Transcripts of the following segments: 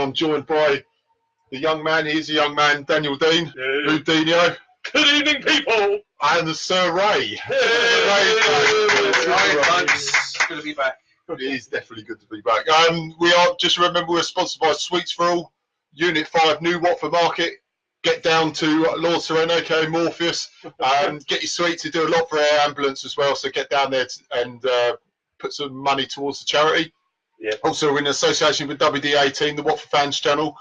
I'm joined by the young man. He's a young man, Daniel Dean, Deano. Good evening, people. And the Sir Ray. Good to be back. It is definitely good to be back. Just remember, we're sponsored by Sweets for All, Unit 5, New Watford Market. Get down to Lord Sereno, aka Morpheus, get your sweets. They do a lot for Air Ambulance as well, so get down there and put some money towards the charity. Yeah. Also, we're in association with WD18, the Watford Fans channel.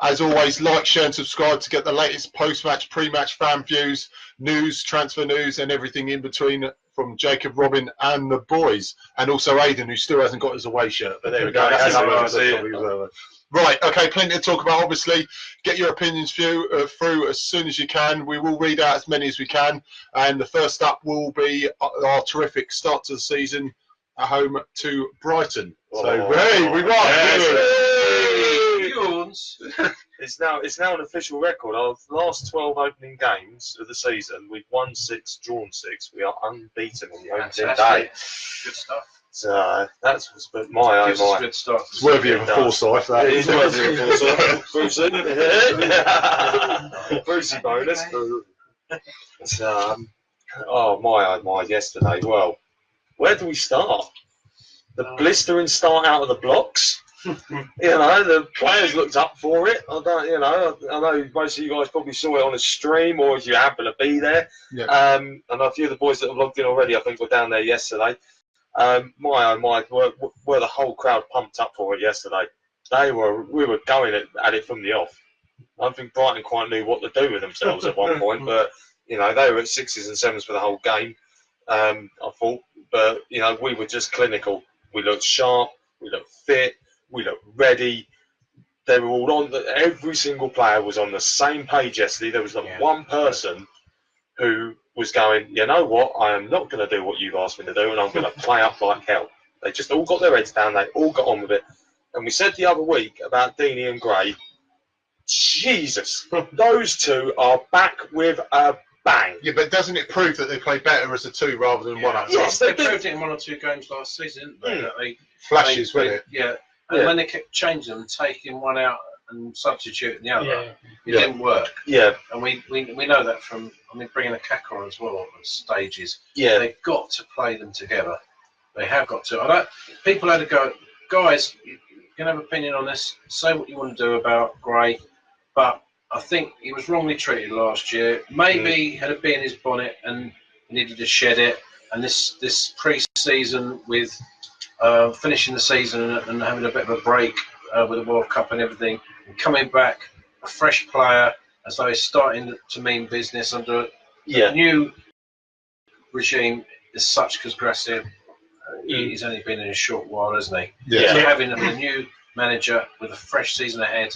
As always, like, share and subscribe to get the latest post-match, pre-match fan views, news, transfer news and everything in between from Jacob, Robin and the boys. And also Aidan, who still hasn't got his away shirt. But there we go. Right, okay, plenty to talk about, obviously. Get your opinions through as soon as you can. We will read out as many as we can. And the first up will be our terrific start to the season at home to Brighton. So, hey, we won! It's now an official record. Our last 12 opening games of the season, we've won 6, drawn 6. We are unbeaten on the opening day. Good stuff. So that was my good stuff. It's worthy of a Forsyth, that. It is worthy of a Forsyth. Brucey bonus. Oh my! Yesterday. Well, where do we start? The blistering start out of the blocks. The players looked up for it. I know most of you guys probably saw it on a stream, or if you happen to be there. Yeah. And a few of the boys that have logged in already, I think, were down there yesterday. My, were the whole crowd pumped up for it yesterday. We were going at it from the off. I don't think Brighton quite knew what to do with themselves at one point, but they were at 6s and 7s for the whole game. I thought, but we were just clinical. We looked sharp. We looked fit. We looked ready. They were all on. Every single player was on the same page yesterday. There was one person who was going, you know what, I am not going to do what you've asked me to do, and I'm going to play up like hell. They just all got their heads down. They all got on with it. And we said the other week about Deano and Gray. Jesus, those two are back with a bang. Yeah, but doesn't it prove that they play better as a 2 rather than 1 up top? Yes, they proved it in 1 or 2 games last season, didn't they? Flashes, wasn't it? Yeah. And when they kept changing them, taking one out and substituting the other, it didn't work. Yeah. And we know that from, bringing a Kaka on as well on stages. Yeah. They've got to play them together. They have got to. People had to go, guys, you can have an opinion on this, say what you want to do about Gray, but I think he was wrongly treated last year. Maybe he had a bee in his bonnet and he needed to shed it. And this pre-season with finishing the season and having a bit of a break with the World Cup and everything, and coming back a fresh player as though he's starting to mean business under a new regime is such because Gracia, he's only been in a short while, hasn't he? Yeah. So having a new manager with a fresh season ahead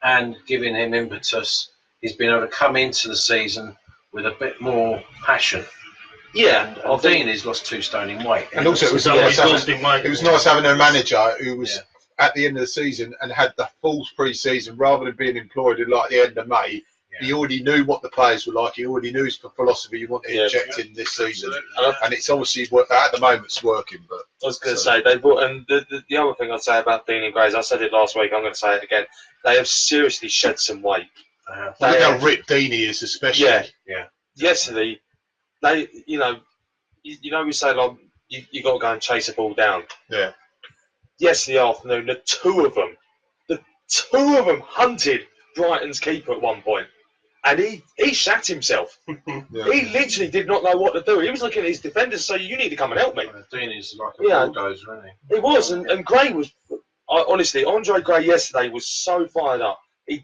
and giving him impetus, he's been able to come into the season with a bit more passion. Yeah, and Dean has lost 2 stone in weight. And also, it was nice having a manager who was at the end of the season and had the full pre-season rather than being employed at like the end of May. He already knew what the players were like. He already knew his philosophy he wanted to inject in this season, and it's obviously at the moment it's working. But I was going to say they brought, and the other thing I'd say about Dean and Gray, I said it last week. I'm going to say it again. They have seriously shed some weight. Look how ripped Dean is, especially. Yeah. Yesterday, we say like you got to go and chase a ball down. Yeah. Yesterday afternoon, the two of them hunted Brighton's keeper at one point, and he shat himself. He literally did not know what to do. He was looking at his defenders, saying, "You need to come and help me." Dean is like a bulldozer, isn't he? He was, and Gray was. Honestly, Andre Gray yesterday was so fired up. He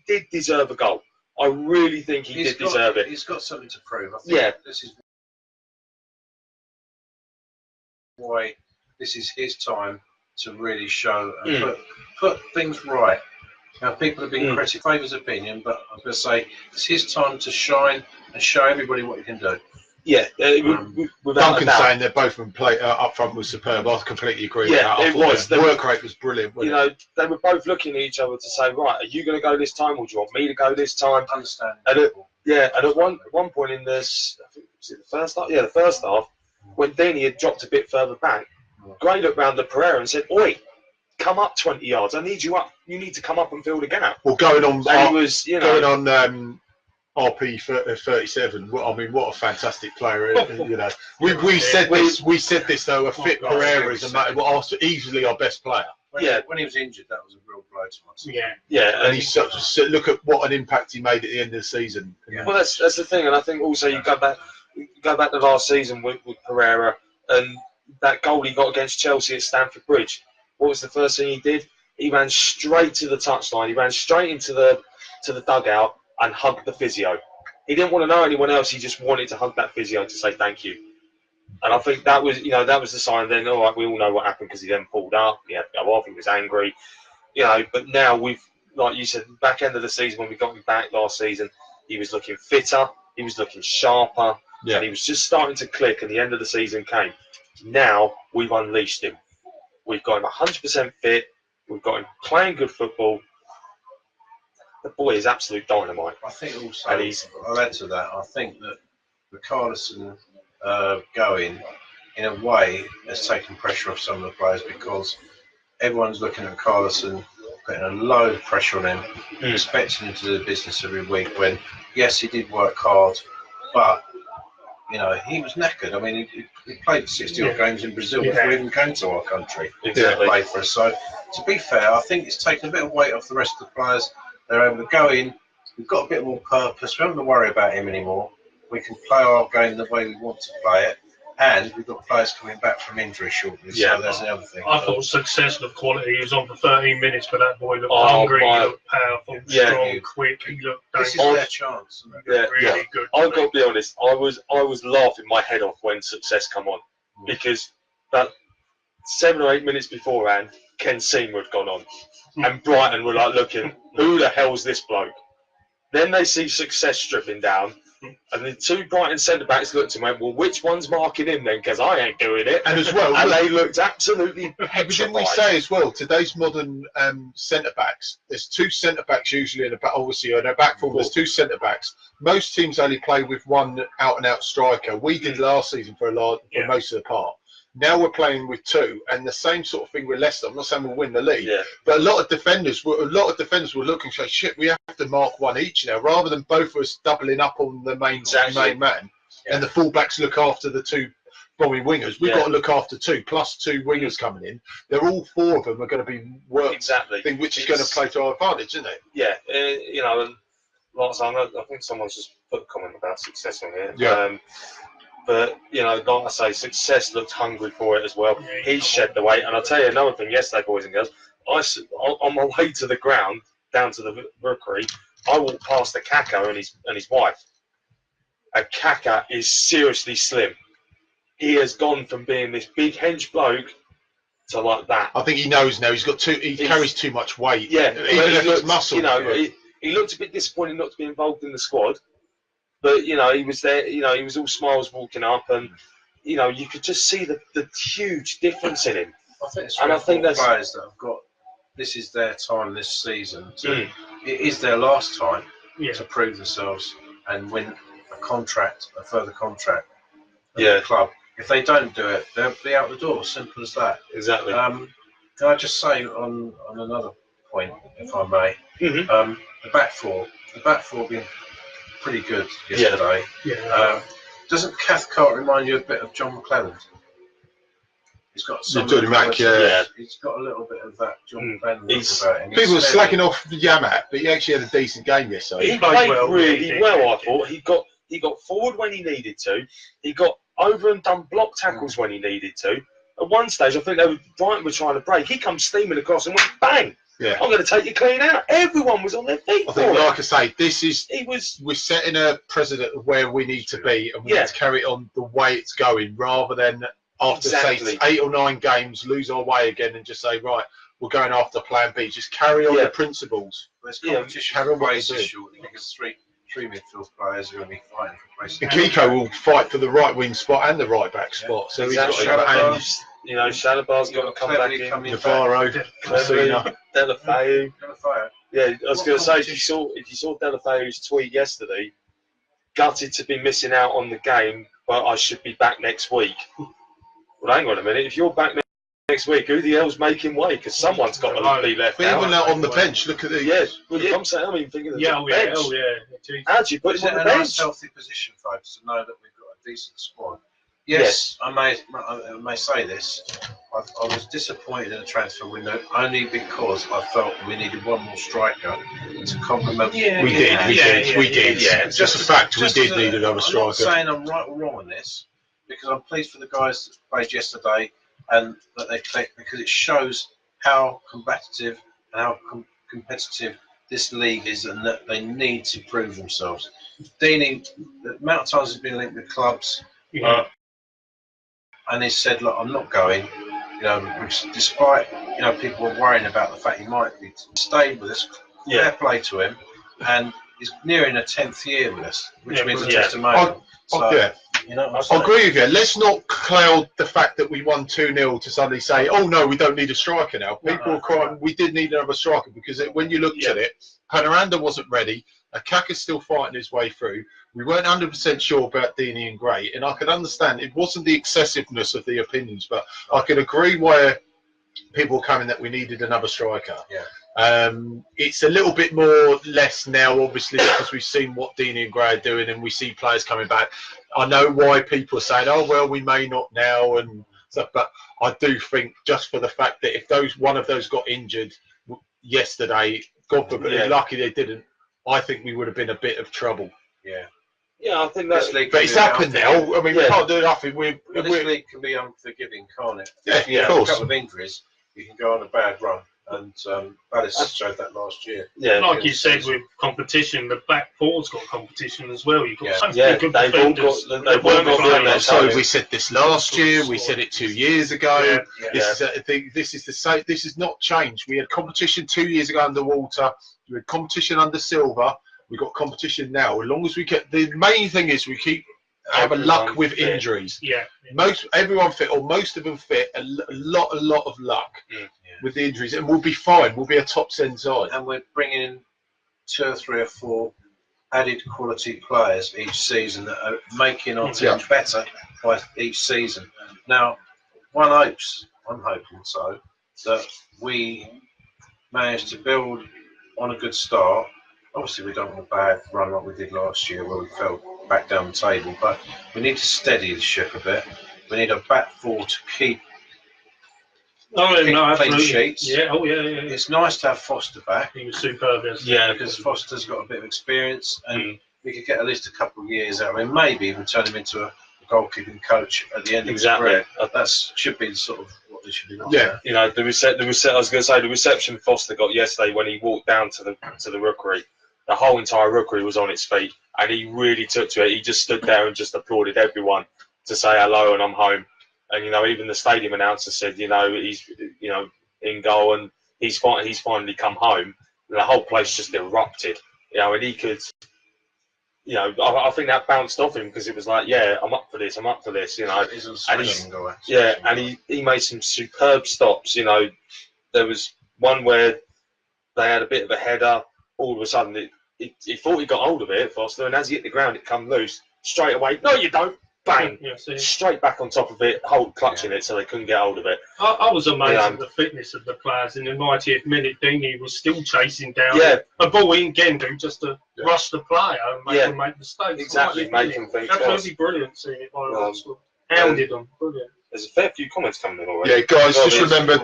did deserve a goal. I really think he did deserve it. He's got something to prove. I think this is why this is his time to really show and put things right. Now, people have been critical, favours opinion, but I was going to say it's his time to shine and show everybody what he can do. Yeah, Duncan saying that both of them play up front was superb. I completely agree with that. It was. The work rate was brilliant. They were both looking at each other to say, right, are you going to go this time, or do you want me to go this time? Understand. And at one point in this, I think was it the first half? Yeah, the first half, when Deany had dropped a bit further back, Gray looked round at Pereira and said, "Oi, come up 20 yards. I need you up you need to come up and fill the gap. Well, going on, And he was, you know, going on RP 37. I mean, what a fantastic player! You know, we said this though. A fit Pereira is easily our best player. When he was injured, that was a real blow to us. Yeah, and he's look at what an impact he made at the end of the season. Yeah. Well, that's the thing, and I think also you go back to last season with Pereira and that goal he got against Chelsea at Stamford Bridge. What was the first thing he did? He ran straight to the touchline. He ran straight into the dugout and hugged the physio. He didn't want to know anyone else. He just wanted to hug that physio to say thank you. And I think that was the sign. Then, all right, we all know what happened because he then pulled up. He had to go off. He was angry, But now we've, like you said, back end of the season when we got him back last season, he was looking fitter. He was looking sharper, and he was just starting to click. And the end of the season came. Now we've unleashed him. We've got him 100% fit. We've got him playing good football. The boy is absolute dynamite. I think also, and I'll add to that, I think that Richarlison going, in a way, has taken pressure off some of the players because everyone's looking at Richarlison, putting a load of pressure on him, expecting him to do the business every week when, yes, he did work hard, but, he was knackered. I mean, he played 60-odd games in Brazil before he even came to our country to play for us. So, to be fair, I think it's taken a bit of weight off the rest of the players. They're able to go in. We've got a bit more purpose. We don't have to worry about him anymore. We can play our game the way we want to play it. And we've got players coming back from injury shortly. So that's the other thing. I thought Success looked quality. He was on for 13 minutes, but that boy looked hungry. He looked powerful, strong, quick. He looked this is their chance. really good. I've got to be honest. I was laughing my head off when Success come on because that 7 or 8 minutes beforehand, Ken Seymour had gone on, and Brighton were like looking, who the hell's this bloke? Then they see Success stripping down. And the two Brighton centre-backs looked and went, well, which one's marking him then? Because I ain't doing it. And as well... and they looked absolutely petrified. Didn't we say as well, today's modern centre-backs, there's two centre-backs usually in a back, obviously in a back four, there's two centre-backs. Most teams only play with one out-and-out striker. We did last season for most of the part. Now we're playing with two, and the same sort of thing with Leicester. I'm not saying we'll win the league, but a lot of defenders were looking and say, "Shit, we have to mark one each now, rather than both of us doubling up on the main man." And the fullbacks look after the two bombing wingers. We've got to look after two plus two wingers coming in. They're all four of them are going to be which is going to play to our advantage, isn't it? Yeah, and last time I think someone's just put a comment about Success on here. Yeah. But, like I say, Success looked hungry for it as well. He shed the weight. And I'll tell you another thing yesterday, boys and girls. On my way to the ground, down to the rookery, I walked past a Kaka and his wife. A Kaka is seriously slim. He has gone from being this big hench bloke to like that. I think he knows now. He carries too much weight. Yeah. Even if it's muscle. He looked a bit disappointed not to be involved in the squad. But, he was there, he was all smiles walking up and, you could just see the huge difference in him. I think that's players that have got, this is their time this season. It is their last time to prove themselves and win a further contract at the club. If they don't do it, they'll be out the door, simple as that. Exactly. Can I just say on another point, if I may, the back four being pretty good yesterday. Doesn't Cathcart remind you a bit of John McClelland? He's got some. He's got a little bit of that John McClelland look about him. People were slacking off Yamat, but he actually had a decent game yesterday. He played really well. I thought he got forward when he needed to. He got over and done block tackles when he needed to. At one stage, I think Brighton were trying to break. He comes steaming across and went bang. Yeah. I'm going to take you clean out. Everyone was on their feet. I think, like I say, we're setting a precedent of where we need to be, and we need to carry it on the way it's going, rather than after say 8 or 9 games lose our way again and just say, right, we're going after Plan B. Just carry on the principles. There's competition for places shortly because three midfield players are going to be fighting for places. And Kiko will fight for the right wing spot and the right back spot. So he's got to have hands. Shalabar's got to come back in. Navarro, Messina, Delafeu. Yeah, I was going to say, if you saw Delafeu's tweet yesterday, gutted to be missing out on the game, but I should be back next week. Well, hang on a minute. If you're back next week, who the hell's making way? Because someone's got to be left But out. even on the bench, look at the... I'm saying, I mean, thinking of the bench. Yeah. How do you put him on the bench? Nice, healthy position, folks, to know that we've got a decent squad. Yes, I may say this. I was disappointed in the transfer window only because I felt we needed one more striker to complement. We did. Yeah, just a fact. We did need another striker. I'm not saying I'm right or wrong on this, because I'm pleased for the guys that played yesterday and that they played, because it shows how combative and how competitive this league is, and that they need to prove themselves. Deanie, the amount of times he's been linked with clubs. And he said, "Look, I'm not going." You know, despite people were worrying about the fact he might be, stayed with us. Fair play to him, and he's nearing a 10th year with us, which means a testimonial. I agree with you. Let's not cloud the fact that we won 2-0 to suddenly say, "Oh no, we don't need a striker now." People are crying. We did need another striker, because when you looked at it, Panoranda wasn't ready. Akaka's still fighting his way through. We weren't 100% sure about Deanie and Gray, and I could understand it wasn't the excessiveness of the opinions, but I could agree where people were coming that we needed another striker. It's a little bit less now, obviously, because we've seen what Deanie and Gray are doing, and we see players coming back. I know why people are saying, "Oh well, we may not now," and stuff, but I do think just for the fact that if one of those got injured yesterday, God forbid, lucky they didn't, I think we would have been a bit of trouble. Yeah, I think that's. But it's happened now. I mean, we can't do nothing. This league can be unforgiving, can't it? Yeah, if you have of course. a couple of injuries, you can go on a bad run, and Palace showed that last year. Yeah, like you said, with competition, the back four's got competition as well. You've got some good they've all got. So we said this last year. We said it 2 years ago. This is the same. This is not changed. We had competition 2 years ago under Walter. We had competition under Silver. We got competition now. As long as we get, the main thing is we keep having luck with injuries. Everyone fit, or most of them fit. A lot of luck with the injuries, and we'll be fine. We'll be a top 10 side. And we're bringing in 2 or 3 or 4 added quality players each season that are making our team better by each season. Now, I'm hoping so, that we managed to build on a good start. Obviously, we don't want a bad run like we did last year, where we fell back down the table. But we need to steady the ship a bit. We need a back four to keep clean sheets. It's nice to have Foster back. He was superb. Because Foster's got a bit of experience, and we could get at least a couple of years out of him. Maybe even turn him into a goalkeeping coach at the end of his career. That should be sort of what they should be looking at. You know, I was going to say the reception Foster got yesterday when he walked down to the rookery. The whole entire rookery was on its feet, and he really took to it. He just stood there and just applauded everyone to say hello and I'm home. And even the stadium announcer said, he's in goal and he's finally come home. And the whole place just erupted. And he could. I think that bounced off him, because it was like, I'm up for this. And he made some superb stops. There was one where they had a bit of a header. All of a sudden, he thought he got hold of it, Foster, and as he hit the ground, it come loose straight away. No, you don't. Bang! Straight back on top of it, clutching it, so they couldn't get hold of it. I was amazed at the fitness of the players. In the 90th minute, Deanie was still chasing down a ball in Gendu just to rush the player and make them make mistakes. Exactly, making things absolutely brilliant seeing it by Arsenal. Hounded them, brilliant. There's a fair few comments coming in already. Yeah, guys, just remember,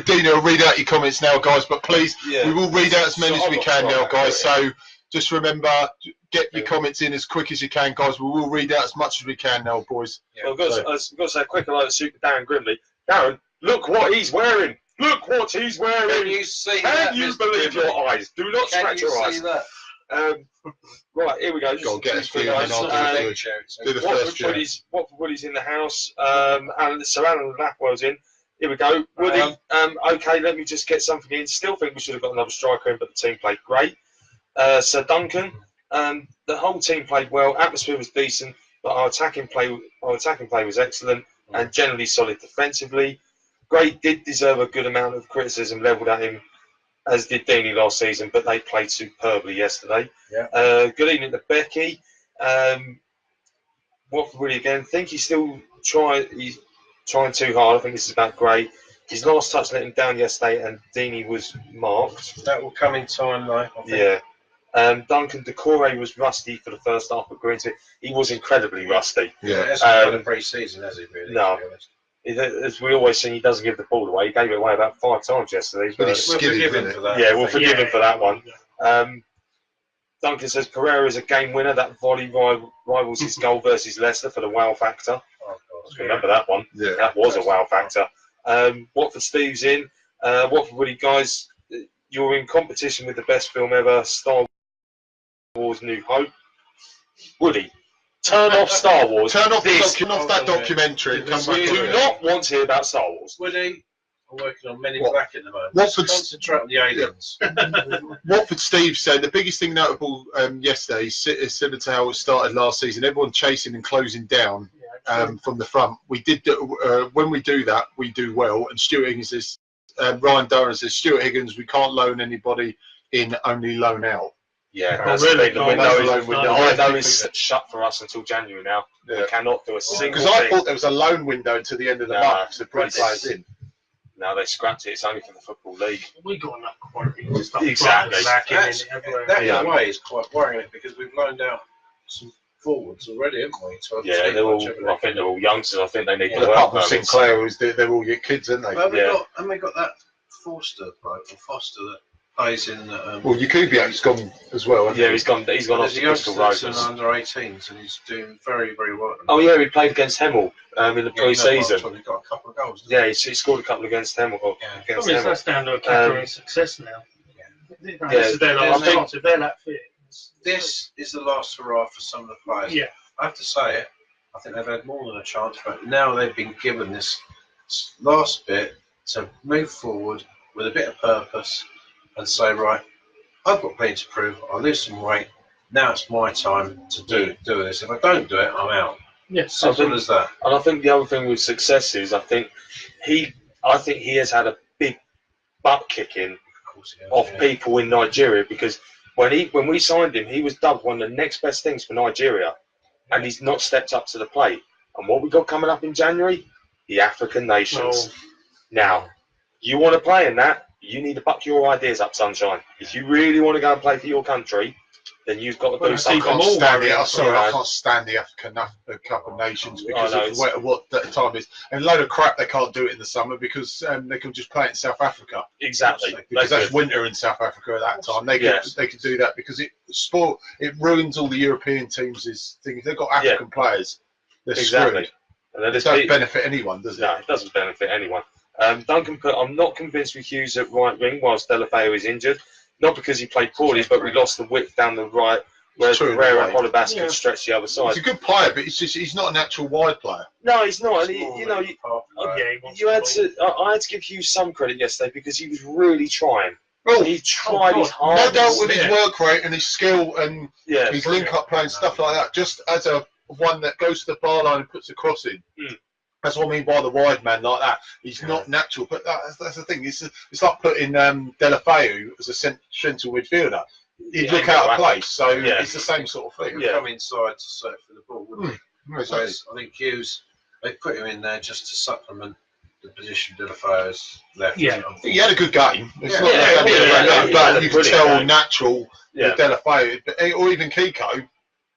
Dino will read out your comments now, guys, but please, we will read out as many as we can now, guys, so just remember, get your comments in as quick as you can, guys. We will read out as much as we can now, boys. Well, I've got to say quick hello to Super Darren Grimley. Darren, look what he's wearing. Look what he's wearing. Can you see that? Can you believe your eyes? Do not scratch your eyes. Right, here we go. Go on, get us through, and I'll do the first Watford Woody's in the house. So Alan Blackwell's in. Here we go. Woody, okay, let me just get something in. Still think we should have got another striker in, but the team played great. Sir Duncan, the whole team played well. Atmosphere was decent, but our attacking play was excellent and generally solid defensively. Gray did deserve a good amount of criticism levelled at him, as did Deanie last season, but they played superbly yesterday. Good evening to Becky. Watford really again. Think he's still trying too hard. I think this is about Gray. His last touch let him down yesterday, and Deeney was marked. That will come in time, though. I think. Yeah. Duncan Decore was rusty for the first half of Green. He was incredibly rusty. Yeah, it hasn't been a pre-season, has he, really? No. As we always say, he doesn't give the ball away. He gave it away about 5 times yesterday. But We'll he's skilly, forgive him isn't for it? that. Yeah, we'll forgive him for that one. Yeah. Duncan says Pereira is a game winner. That volley rivals his goal versus Leicester for the wow factor. Oh, God. Remember that one? Yeah. That was a wow factor. Watford Steve's in. Watford Woody, guys, you're in competition with the best film ever, Star Wars New Hope. Woody, turn off Star Wars. Turn off this. that documentary. And come back We to do it. not want to hear about Star Wars. Woody, I'm working on Men in What? Black at the moment. Watford's- Concentrate on the aliens. Watford Steve said the biggest thing notable yesterday, similar to how it started last season, everyone chasing and closing down from the front. We did when we do that, we do well. And Stuart Higgins says, Ryan Durham says, Stuart Higgins, we can't loan anybody in, only loan out. Yeah, Oh, that's really? the Oh, window. that's is- the window. The window I is think shut for us until January now. Yeah. We cannot do a single Because I thing. thought there was a loan window until the end of the No, month to bring it's- players in. No, they scrapped it. It's only for the Football League. We got enough quality to start Exactly. lacking That's, in everywhere. that in Yeah. a way is quite worrying because we've loaned out some forwards already, haven't we? So Yeah, they're all. I think they're all youngsters. I think they need Well, to apart work. from Sinclair, they're all your kids, aren't they? But Yeah. haven't we got that Foster that plays in. Well, Jakubiak's gone as well. hasn't Yeah, he? he's gone. He's gone off There's to a Bristol youngster that's Rovers. an under 18s and he's doing very, very well. Oh yeah, he played against Hemel in the pre-season. He's got a couple of goals. Yeah, he scored a couple against Hemel. Yeah. Against I mean, Hemel. that's down to a capturing success now. Yeah. This is their last there's- chance. If they're that fit. This is the last hurrah for some of the players. Yeah. I have to say it. I think they've had more than a chance, but now they've been given this last bit to move forward with a bit of purpose and say, right, I've got plenty to prove. I'll lose some weight. Now it's my time to do this. If I don't do it, I'm out. Yes. Simple as that. And I think the other thing with success is I think he has had a big butt kicking Of course, yeah. of people in Nigeria because when we signed him, he was dubbed one of the next best things for Nigeria, and he's not stepped up to the plate. And what we got coming up in January, the African nations. Now, you want to play in that, you need to buck your ideas up, sunshine. If you really want to go and play for your country, then you've got to Well, do I I something. can't all stand worry, it. I yeah. can't stand the African Cup of Nations because I know, of it's- what the time is. And a load of crap they can't do it in the summer because they can just play it in South Africa. Exactly. Because They that's could. winter in South Africa at that time. They Yes. could do that because it ruins all the European teams' thing. If they've got African players, they're Exactly. screwed. And then It there's doesn't people- benefit anyone, does it? No, it doesn't benefit anyone. Duncan put, I'm not convinced with Hughes at right wing whilst Delafeu is injured. Not because he played poorly, but we lost the width down the right, whereas True, Pereira right. and Holebas Yeah. could stretch the other He's side. a good player, but he's not a natural wide player. No, he's not. And Small, you know, really, half player. Yeah, he wants you had to. to. I had to give Hughes some credit yesterday because he was really trying. Well, He tried his no hardest. doubt with his Yeah. work rate and his skill and Yeah, his link-up play and stuff like that, just as a one that goes to the bar line and puts a cross in. Mm. That's what I mean by the wide man like that. He's not natural, but that's the thing. It's like putting Delafeu as a central midfielder. He'd Yeah, look yeah, out of right. place, so Yeah. it's the same sort of thing. He'll Yeah. come inside to search for the ball, wouldn't he? Exactly. Whereas I think Hughes, they put him in there just to supplement the position Delafeu's left. Yeah. He had a good game. It's Yeah. not Yeah, that he had a yeah, great yeah, game, he but had a you can brilliant tell game. natural yeah, with Delafeu, or even Kiko,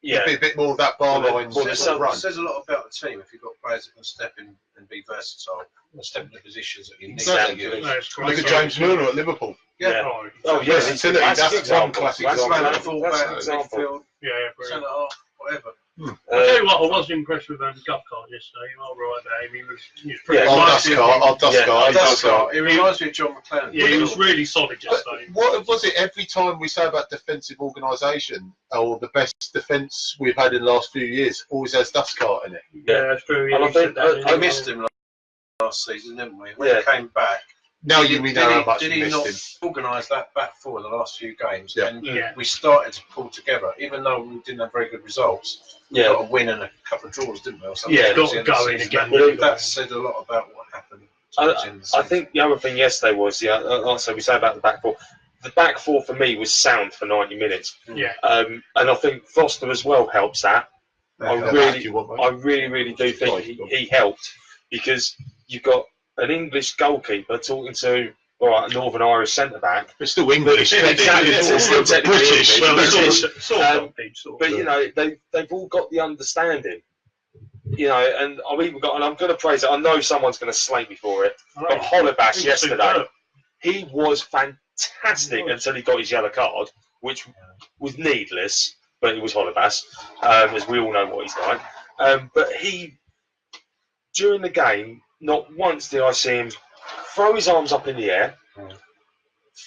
yeah. a bit more of that bar Well, line well, sort so- of run. It says a lot about the team if you've got players that can step in and be versatile and step in the positions that you need Exactly. to use. No, it's Look great. at James Milner at Liverpool. Yeah. Oh, Oh, yes. Versatility, That's a that's good example. one classic That's example. an Player, example. fullback, That's an example. midfield, yeah, brilliant. centre half, whatever. I'll tell you what, I was impressed with Gupcart yesterday. All right, Dave. He was pretty Yeah. Old decisive. Dustcart. Dustcart. It reminds me of John McClellan. Yeah, he was really solid yesterday. What was it every time we say about defensive organisation or the best defence we've had in the last few years always has Dustcart in it? Yeah, that's true. And I he think- said that, I We missed him last season, didn't we? When Yeah. he came back, Now did we know how much did we he missed not him. organise that back four the last few games? Yeah. And Yeah. we started to pull together, even though we didn't have very good results. We Yeah. got a win and a couple of draws, didn't we? Or something Yeah, towards got the end of the going season. again. That- That said a lot about what happened. towards the end of the I season. think the other thing yesterday was, also we say about the back four. The back four for me was sound for 90 minutes. Yeah. And I think Foster as well helps that. I That's really- what you want, mate. I really do think he helped because you've got an English goalkeeper talking to a Northern Irish centre back. It's still English. Exactly, it's still technically British. British. Sort But you know, they've all got the understanding. You know, and I've even got, and I'm going to praise it. I know someone's going to slate me for it. But Hollebass yesterday, he was fantastic until he got his yellow card, which was needless. But it was Hollebass, as we all know what he's like. But he, during the game, not once did I see him throw his arms up in the air,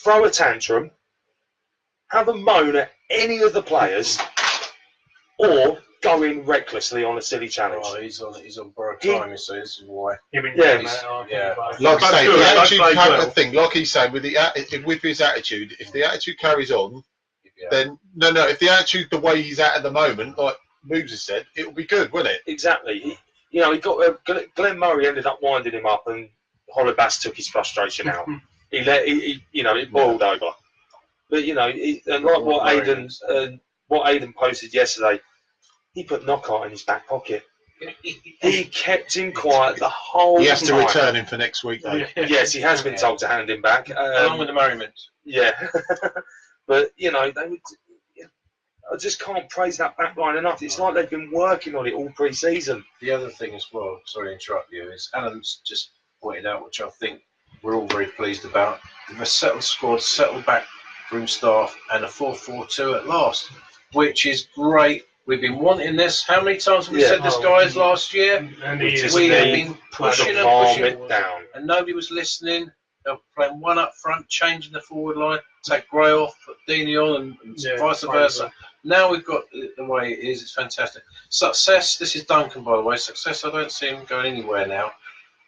throw a tantrum, have a moan at any of the players, or go in recklessly on a silly challenge. Oh, he's on borrowed time, you see, this is why. Like I say, the attitude thing, like he's saying, with his attitude, if the attitude carries on, then if the attitude the way he's at the moment, like Moobs has said, it'll be good, won't it? Exactly. He got Glenn Murray ended up winding him up, and Hollebass took his frustration out. It boiled over. But and like what Aidan posted yesterday, he put Knockout in his back pocket. He kept him quiet the whole time. He has to return him for next week, though. Yes, he has been told to hand him back. Along with the merriment. Yeah. But, I just can't praise that back line enough. It's like they've been working on it all pre-season. The other thing as well, sorry to interrupt you, is Alan's just pointed out, which I think we're all very pleased about, the settled squad, settled back room staff, and a 4-4-2 at last, which is great. We've been wanting this. How many times have we said this, guys, last year? And we have been pushing it down. And nobody was listening. They were playing one up front, changing the forward line, take Gray off, put Deano on, and vice versa. Now we've got the way it is. It's fantastic. Success, this is Duncan, by the way. Success, I don't see him going anywhere now.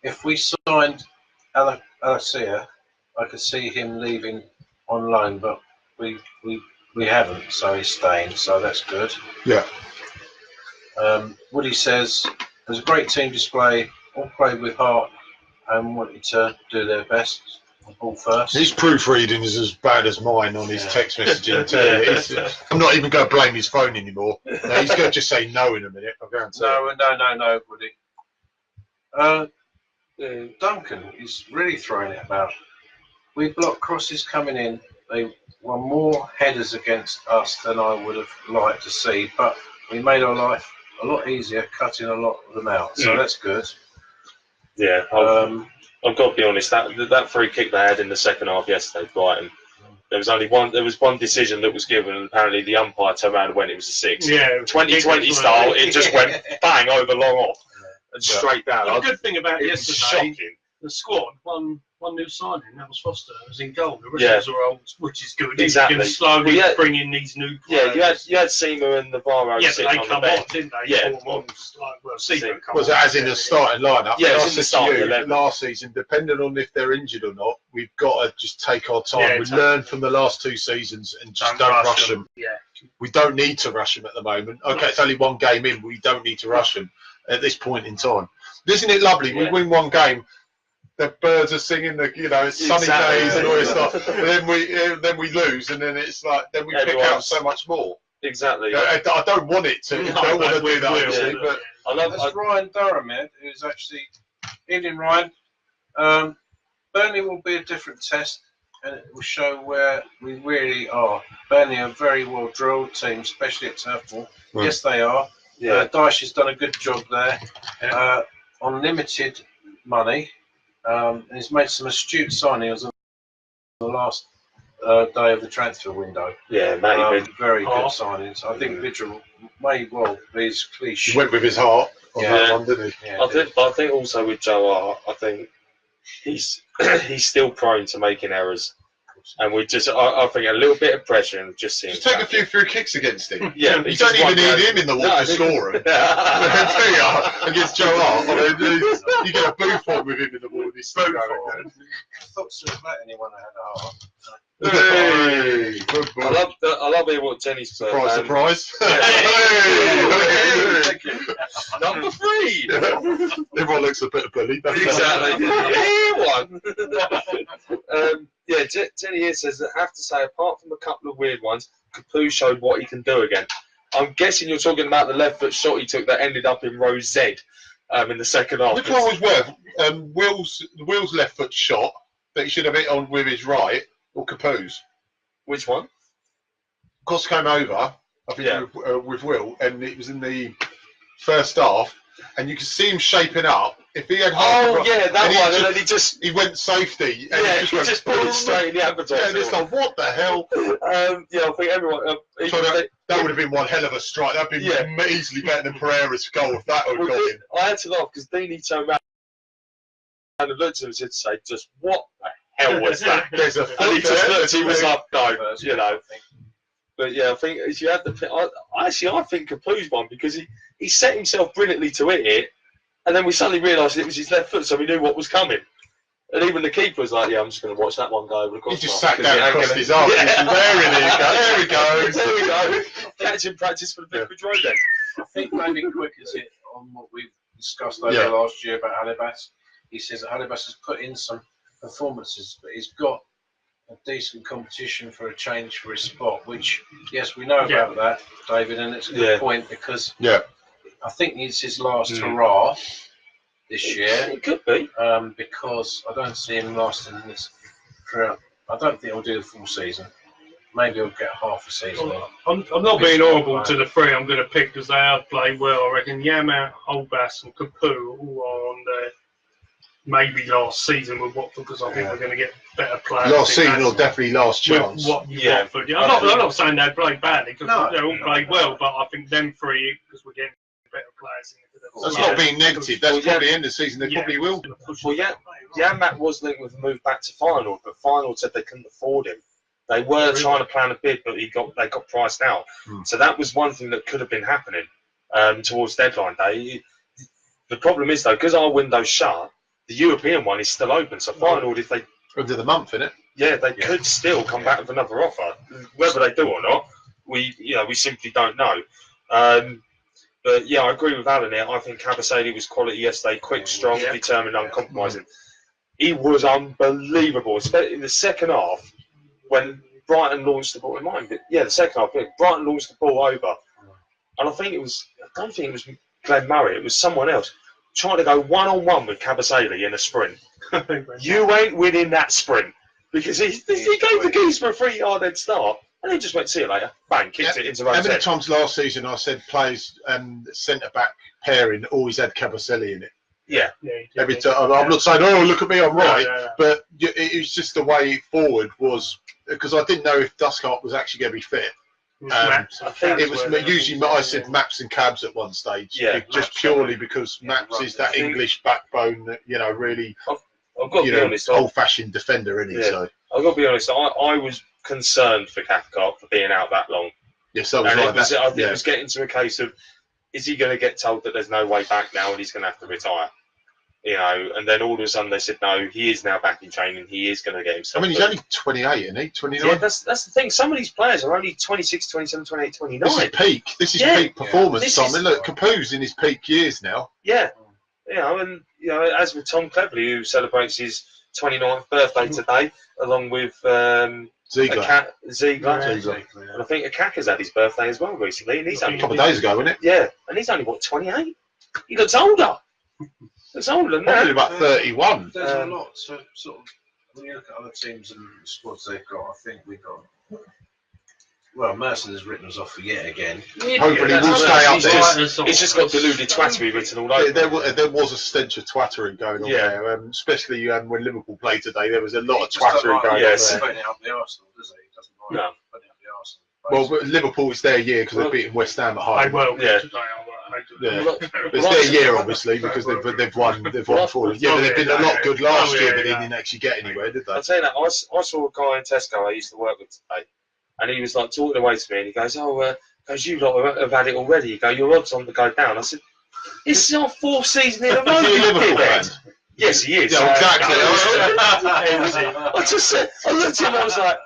If we signed Alexia, I could see him leaving on loan, but we haven't, so he's staying, so that's good. Yeah. Woody says, it was a great team display, all played with heart and wanted to do their best. Ball first. His proofreading is as bad as mine on his text messaging too. I'm not even going to blame his phone anymore. No, he's going to just say no in a minute. I'll guarantee. No, Woody. Duncan is really throwing it about. We blocked crosses coming in. They were more headers against us than I would have liked to see, but we made our life a lot easier, cutting a lot of them out. So that's good. Yeah. I've got to be honest. That free kick they had in the second half yesterday, Brighton. There was one decision that was given, and apparently the umpire turned around and went, it was a 6. Yeah. 2020 style, it just went bang over long off and straight down. The good thing about yesterday, shocking. The squad, one new signing, that was Foster, was in goal. The rest are old, which is good. Exactly. You can slowly bring in these new players. Yeah, you had Seema and Navarro sitting on the bench. Didn't they? Yeah. Seema was it as in the starting lineup? Yeah, I said to you last season, depending on if they're injured or not, we've got to just take our time. Yeah, we learned from the last 2 seasons and just don't rush them. Yeah. We don't need to rush them at the moment. Okay, it's only one game in, but we don't need to rush them at this point in time. Isn't it lovely? We win one game. The birds are singing, it's sunny days and all this stuff. And then we lose, and then it's like we pick out so much more. Exactly. I don't want it to. I don't want to do that, obviously, but that's Ryan Durham, who's actually evening, Ryan. Burnley will be a different test, and it will show where we really are. Burnley are a very well drilled team, especially at Turf Moor. Yes, they are. Yeah. Dyche has done a good job there on limited money. And he's made some astute signings on the last day of the transfer window. Yeah, mate. Very good signings. I think Vigil may well be his cliche. He went with his heart on that one, didn't he? Yeah, I think also with Joe Hart, I think he's still prone to making errors. And we just, I think a little bit of pressure and just seeing. Just take a few free kicks against him. Yeah, you don't even need him in the wall to score him. Against Joe Hart, you get a boo form with him in the wall. He's so going. I thought so about anyone that had a heart. Hey, good boy. I love hearing what Jenny's put. Surprise. Hey. Number 3. Everyone looks a bit bullied. Exactly. One. Jenny here says that I have to say, apart from a couple of weird ones, Capu showed what he can do again. I'm guessing you're talking about the left foot shot he took that ended up in row Z. in the second half. Which one was worse? Will's left foot shot that he should have hit on with his right, or Capu's? Which one? Costa came over, I think, with Will, and it was in the first half, and you could see him shaping up. If he had that one, and then he went safety. And he just put it straight in the advertising. Yeah, and it's like, what the hell? I think everyone. That would have been one hell of a strike. That'd been easily better than Pereira's goal if that had gone in. I had to laugh because Deanie turned around and looked at him and said, "Say, just what the hell was that?" There's a and he just looked. He was like, "No, you know." But yeah, I think if you had the, I think Capu's one because he set himself brilliantly to hit it, and then we suddenly realised it was his left foot, so we knew what was coming. And even the keeper was like, "Yeah, I'm just going to watch that one go over the crossbar." He just sat down and crossed his arms. There he goes. There we go. Catching practice for the Vicarage Road then. I think maybe Quick has hit on what we've discussed over the last year about Alibas. He says that Alibas has put in some performances, but he's got a decent competition for a change for his spot, which, yes, we know about that, David, and it's a good point because I think it's his last hurrah this year. It could be. Because I don't see him lasting this throughout. I don't think he'll do the full season. Maybe he'll get half a season. I'm not being horrible to the three I'm going to pick because they have played well. I reckon Yama, Olbas and Capu all are on their maybe last season with Watford because I think we're going to get better players. Last season or definitely last chance. Watford. I'm not saying they played badly because they all played well, but I think them three, because we're getting better players in. That's not being negative. That's probably in the season. They probably will. Well, Matt was linked with a move back to Feyenoord, but Feyenoord said they couldn't afford him. They were trying to plan a bid, but they got priced out. So that was one thing that could have been happening towards deadline day. The problem is, though, because our window's shut, the European one is still open. So Feyenoord, if they... End of the month, innit? Yeah, they could still come back with another offer. Whether they do or not, we simply don't know. But yeah, I agree with Alan here. I think Kabasele was quality yesterday. Quick, strong, determined, uncompromising. He was unbelievable, especially in the second half when Brighton launched the ball. The second half, Brighton launched the ball over, and I don't think it was Glenn Murray. It was someone else trying to go one-on-one with Kabasele in a sprint. You ain't winning that sprint because he gave the goose for a 3-yard head start. And he just went, see you later. Bang, kicked it into Rose. How many times last season I said players centre-back pairing always had Kabasele in it? Yeah. Every time. I'm not saying, oh, look at me, I'm right. But it was just the way forward was, because I didn't know if Duskhart was actually going to be fit. It was usually, I said Maps and Cabs at one stage. Just purely because Maps is that English backbone that, really, I've got to be honest, old-fashioned defender, isn't he? So I've got to be honest, I was concerned for Cathcart for being out that long. Yes, I was I think it was getting to a case of, is he going to get told that there's no way back now and he's going to have to retire? And then all of a sudden they said, no, he is now back in training. He is going to get himself. He's only 28, isn't he? 29? Yeah, that's the thing. Some of these players are only 26, 27, 28, 29. This is peak. This is peak performance, Tom. Look, Capu's in his peak years now. Yeah. And, as with Tom Cleverley, who celebrates his 29th birthday today, along with Ziegler. And I think Akaka's had his birthday as well recently. And he's only a couple of days ago, wasn't it? Yeah. And he's only, 28? He looks older. It's older than that. Probably about 31. There's a lot to sort of, when you look at other teams and squads they've got, I think we've got. Well, Mercer has written us off for yet again. Hopefully we'll stay up there. He's just got deluded twattery written all over. There was a stench of twattery going on there, especially when Liverpool played today. There was a lot of twattery going on there. He's putting it up the Arsenal, does he? He doesn't mind putting it up the Arsenal. Well, but Liverpool is their year because they're beating West Ham at home. It's their year, obviously, because they've won 4. Yeah, but they've been a lot good last year, but they didn't actually get anywhere, did they? I'll tell you that. I saw a guy in Tesco I used to work with today, and he was like talking away to me, and he goes, you lot have had it already. You go, your odds on to go down. I said, this is our 4th season in a row. Is he a Liverpool fan? Yes, he is. Yeah, exactly. I looked at him, I was like,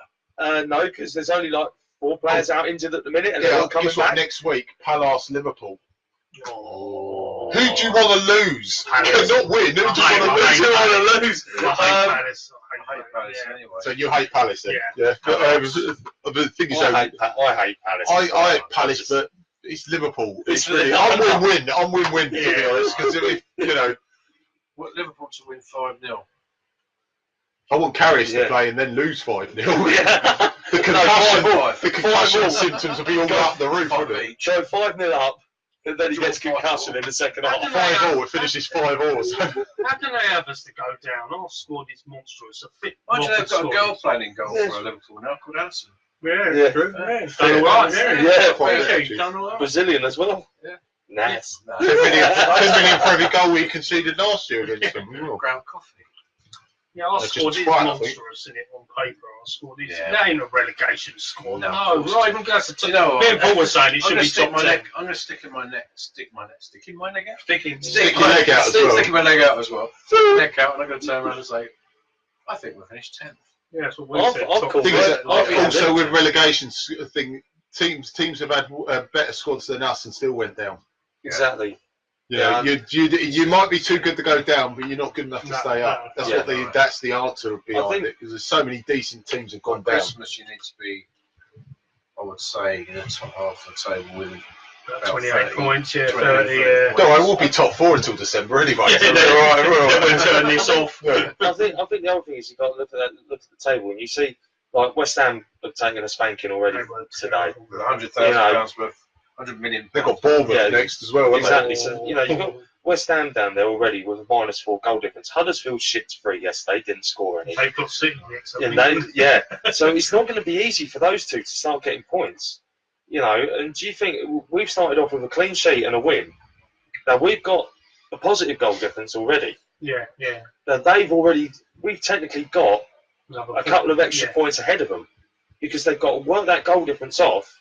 no, because there's only 4 players out injured at the minute, and they're all coming back. Next week, Palace, Liverpool. Oh. Who do you want to lose? Not win. Who do you want to lose? I hate Palace anyway. So you hate Palace then? Yeah. But the thing is, I hate Palace. I hate Palace, but it's Liverpool. It's It's really, Liverpool. I'm win-win. I'm win-win, to be honest, because you know, What, Liverpool to win 5-0. I want Karius Yeah. to play and then lose 5-0. Yeah. The concussion, No, the concussion 5-0. symptoms will be all up the roof, wouldn't it? So 5-0 up, and then he gets concussion in the second half. 5-all, it finishes 5-all. So. How can they have us to go down? Our squad is monstrous. A fit Imagine Watford they've got a squad girl is- playing in goal Yes. for Liverpool now called Alison. Yeah, Yeah. true. Yeah. He's done all right. Yeah, Yeah, quite yeah, actually. he's done all right. Brazilian as well. Yeah. Nice. No. 10 million for every goal we conceded last year against them. Ground coffee. Yeah, our That's squad just is twat, I think. monstrous in it on paper. Our squad is. Yeah. That ain't a relegation squad. No, No, of course not even that's a Do you know what? Me and Paul were saying it I'm should gonna be stick top my 10. neck. I'm going to stick my neck out. Sticking. Stick your leg out as well. Sticking my leg out as well. Neck out, and I'm going to turn around and say, I think we'll finish 10th. Yeah, that's what we I've- said. I've top called Thing 10. is, it. Yeah. also with relegation thing, teams have had better squads than us and still went down. Exactly. You know, you might be too good to go down, but you're not good enough to No, stay up. no, That's yeah. what that's the answer behind think- it, because there's so many decent teams have gone On down. Christmas, you need to be, I would say, in the top half of the table with About about 28 30, points, yeah, 20, 30, yeah. points. No, I will be top 4 until December anyway. Yeah, so no, we're all right, we're all Then right. we'll turn this off. Yeah. I think the other thing is you've got to look at the table and you see like West Ham have taken a spanking already today. With £100,000 You know. worth, £100 million. They've got Bournemouth Yeah, next as well, haven't Exactly. So you know you've got West Ham down there already with a -4 goal difference. Huddersfield shit free yesterday, didn't score any. They've got City next. I Yeah, think. so it's not going to be easy for those two to start getting points. You know, and do you think we've started off with a clean sheet and a win? Now we've got a positive goal difference already. Yeah. Now we've technically got a couple of extra points ahead of them because they've got to work that goal difference off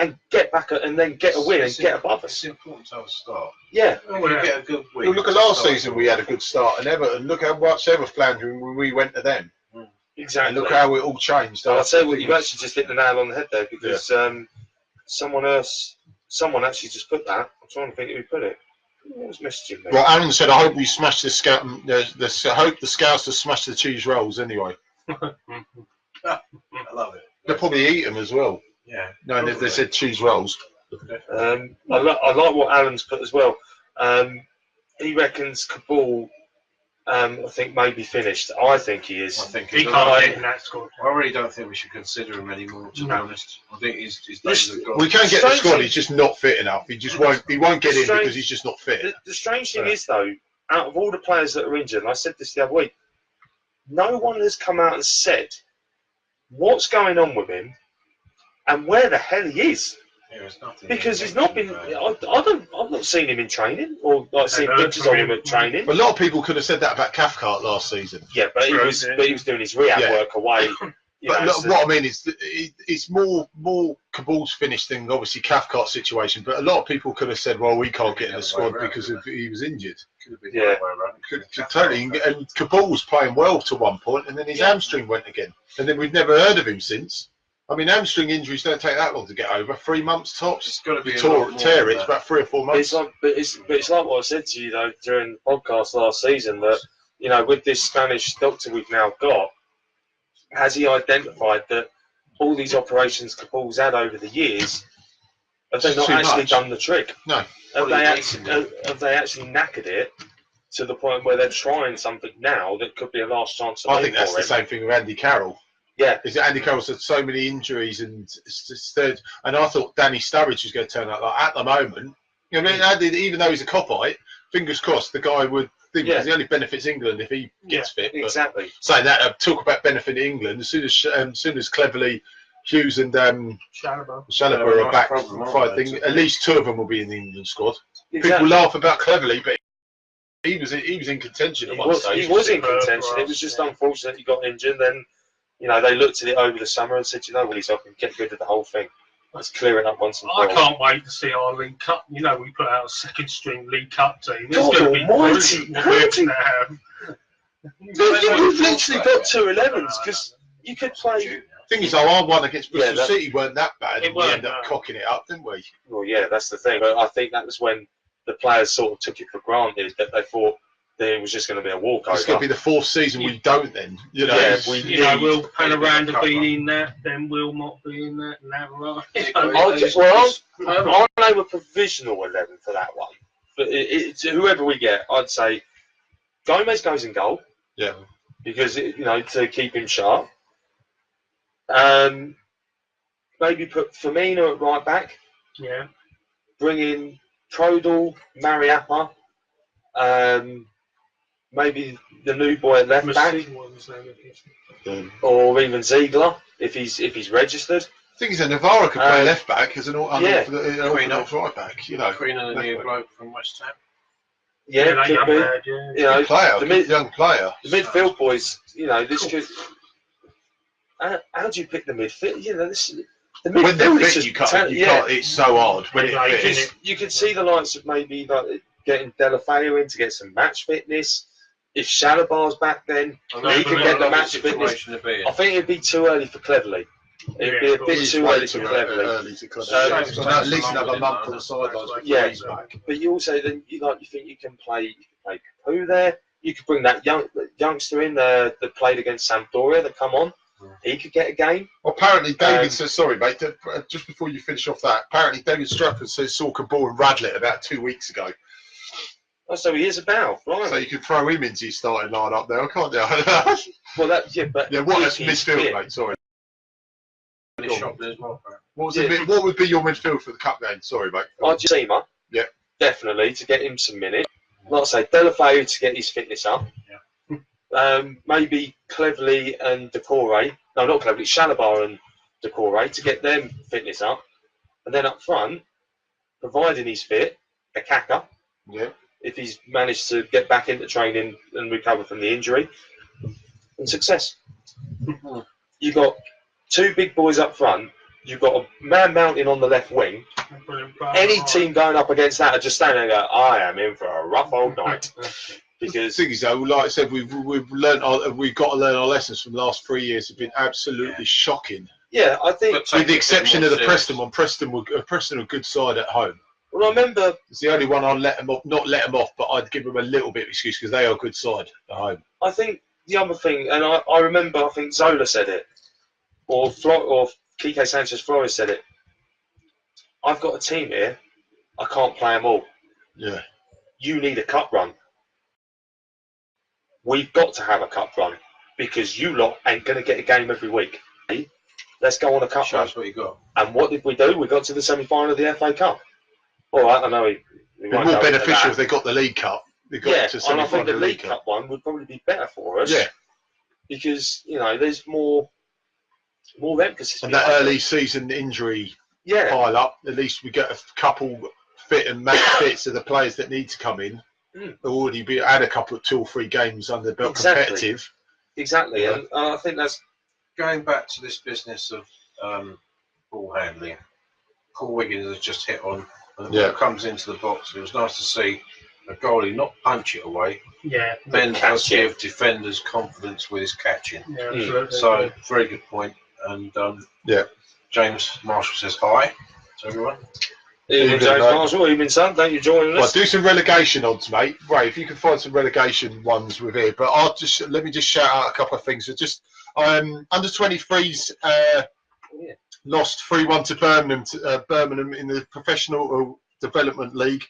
and get back and then get a win and get above us. It's important to have a start. Yeah, If you get a good win. Well, look at last season, we had a good start, and Everton, look how much they were floundering when we went to them. And exactly. look how it all changed. I'll tell you what, you've actually just hit the nail on the head there because someone actually just put that. I'm trying to think who put it. Who was messaging me? Well, Aaron said, I hope we smash the scout. I hope the scouts to smash the cheese rolls anyway. I love it. They'll probably eat them as well. Yeah. No, they said cheese rolls. I like what Alan's put as well. He reckons Kabul, I think, may be finished. I think he is. I think He he's can't alright. get in that squad. I really don't think we should consider him anymore, to be No. honest. I think his days are gone. We can get the Strange squad. thing- He's just not fit enough. He won't get in Strange- because he's just not fit. The strange thing is, though, out of all the players that are injured, and I said this the other week, no one has come out and said what's going on with him and where the hell he is. Yeah, there's nothing Because he's not been. I've not seen him in training or like seen heard pictures from of him him. at training. A lot of people could have said that about Cathcart last season. Yeah, but he was doing his rehab Yeah. work away. You But know, look, so- what I mean is, it's more Kabul's finished than obviously Cathcart's situation. But a lot of people could have said, well, we can't get in the squad because he was injured. Could have been Yeah. the other way around. Totally. And Kabul was playing well to one point, and then his hamstring went again. And then we've never heard of him since. I mean, hamstring injuries don't take that long to get over. 3 months tops. It's got to be You a lot more tear than it, it's that. about 3 or 4 It's months. like, but it's like what I said to you though during the podcast last season that you know with this Spanish doctor we've now got, has he identified that all these operations Kabul's had over the years have they It's not too actually much. done the trick? No. Have What they are you actually thinking? have they actually knackered it to the point where they're trying something now that could be a last chance? I think that's the same thing with Andy Carroll. Yeah. Is that Andy Carroll's had so many injuries and and I thought Danny Sturridge was going to turn up. Like at the moment, you know, I mean, even though he's a copite, fingers crossed the guy would think Yeah. because he only benefits England if he gets fit. But Exactly. saying that, talk about benefiting England. As soon as Cleverly, Hughes and Shalaba. Chalobah Yeah, are back problem, aren't fighting, they? at least 2 of them will be in the England squad. Exactly. People laugh about Cleverly, but he was in contention He at one was, stage. he was in Superb contention. for It us, was just yeah. unfortunate he got injured. Then, you know, they looked at it over the summer and said, you know what, he's up and get rid of the whole thing. Let's clear it up once and for I all. can't wait to see our League Cup. You know, we put out a second string League Cup team. It's God going to be almighty, brilliant what we're how do- going to have. We've literally got 2 11s because you could play. Thing is, our one against Bristol that- City weren't that bad, It and we weren't, ended up no. cocking it up, didn't we? Well, yeah, that's the thing. But I think that was when the players sort of took it for granted that they thought, then it was just going to be a walkover. It's going to be the 4th season we don't then. You know, Yeah, Will Panoranda be in that? Then Wilmot be in that? And that right? I'll name a provisional 11 for that one. But it's whoever we get, I'd say Gomez goes in goal. Yeah. Because to keep him sharp. Maybe put Firmino at right back. Yeah. Bring in Prodal, Mariappa. Maybe the new boy at left back. Or even Ziegler if he's registered. I think Navarro could play left back as an orthodox right back. Queen and the new bloke from West Ham. Yeah, could be. Young player. The midfield boys. This could. How do you pick the midfield? The midfield when they're fit, you can't. It's so hard when it fits. You could see the likes of maybe like getting Delafeu in to get some match fitness. If Shalabar's back, then he can get the match fitness. I think it'd be too early for Cleverley. It'd be a bit too early for Cleverley. At least another month on the sidelines. Yeah, but you also then you think you can play Capu there. You could bring that youngster in that played against Sampdoria that come on. He could get a game. Well, apparently David says, sorry mate, just before you finish off that, apparently David Stratford says saw Cabal and Radlett about 2 weeks ago. Oh, so he is about, right? So you could throw him into your starting line up there, can't you? Well, that's midfield, mate? Sorry. What would be your midfield for the cup game? Sorry, mate. Argentina. Yeah. Definitely to get him some minutes. Like I say, Delafeu to get his fitness up. Yeah. Maybe Cleverley and Decore. No, not Cleverley. Shalabar and Decore to get them fitness up, and then up front, providing he's fit, Akaka. Yeah. If he's managed to get back into training and recover from the injury, and success. You've got 2 big boys up front. You've got a man mountain on the left wing. Any team going up against that are just standing there and go, I am in for a rough old night. Because the thing is, though, like I said, we've learned we've got to learn our lessons from the last 3 years. Have been absolutely shocking. Yeah, I think with the exception of the Preston one. Preston were a good side at home. Well, I remember it's the only one I'd let them off, not let them off, but I'd give them a little bit of excuse because they are a good side at home. I think the other thing, and I remember, I think Zola said it, or Kike Sanchez Flores said it. I've got a team here. I can't play them all. Yeah. You need a cup run. We've got to have a cup run because you lot ain't going to get a game every week. Let's go on a cup run. Show us what you got. And what did we do? We got to the semi-final of the FA Cup. All right, I know it'd be more beneficial if they got the League Cup. And I think the League Cup one would probably be better for us. Yeah. Because, there's more emphasis. And that early season injury pile up, at least we get a couple fit and match fits of the players that need to come in. Already had a couple of 2 or 3 games under the belt competitive. Exactly. And I think that's going back to this business of ball handling. Paul Wiggins has just hit on. And the ball comes into the box. It was nice to see a goalie not punch it away. Yeah. Then does give defenders confidence with his catching. Yeah, absolutely. So very good point. And James Marshall says hi to everyone. Evening, James Marshall. Evening, son. Thank you for joining us. Right, do some relegation odds, mate. Right, if you can find some relegation ones with it. But let me just shout out a couple of things. So just under 23s. Lost 3-1 to Birmingham in the Professional Development League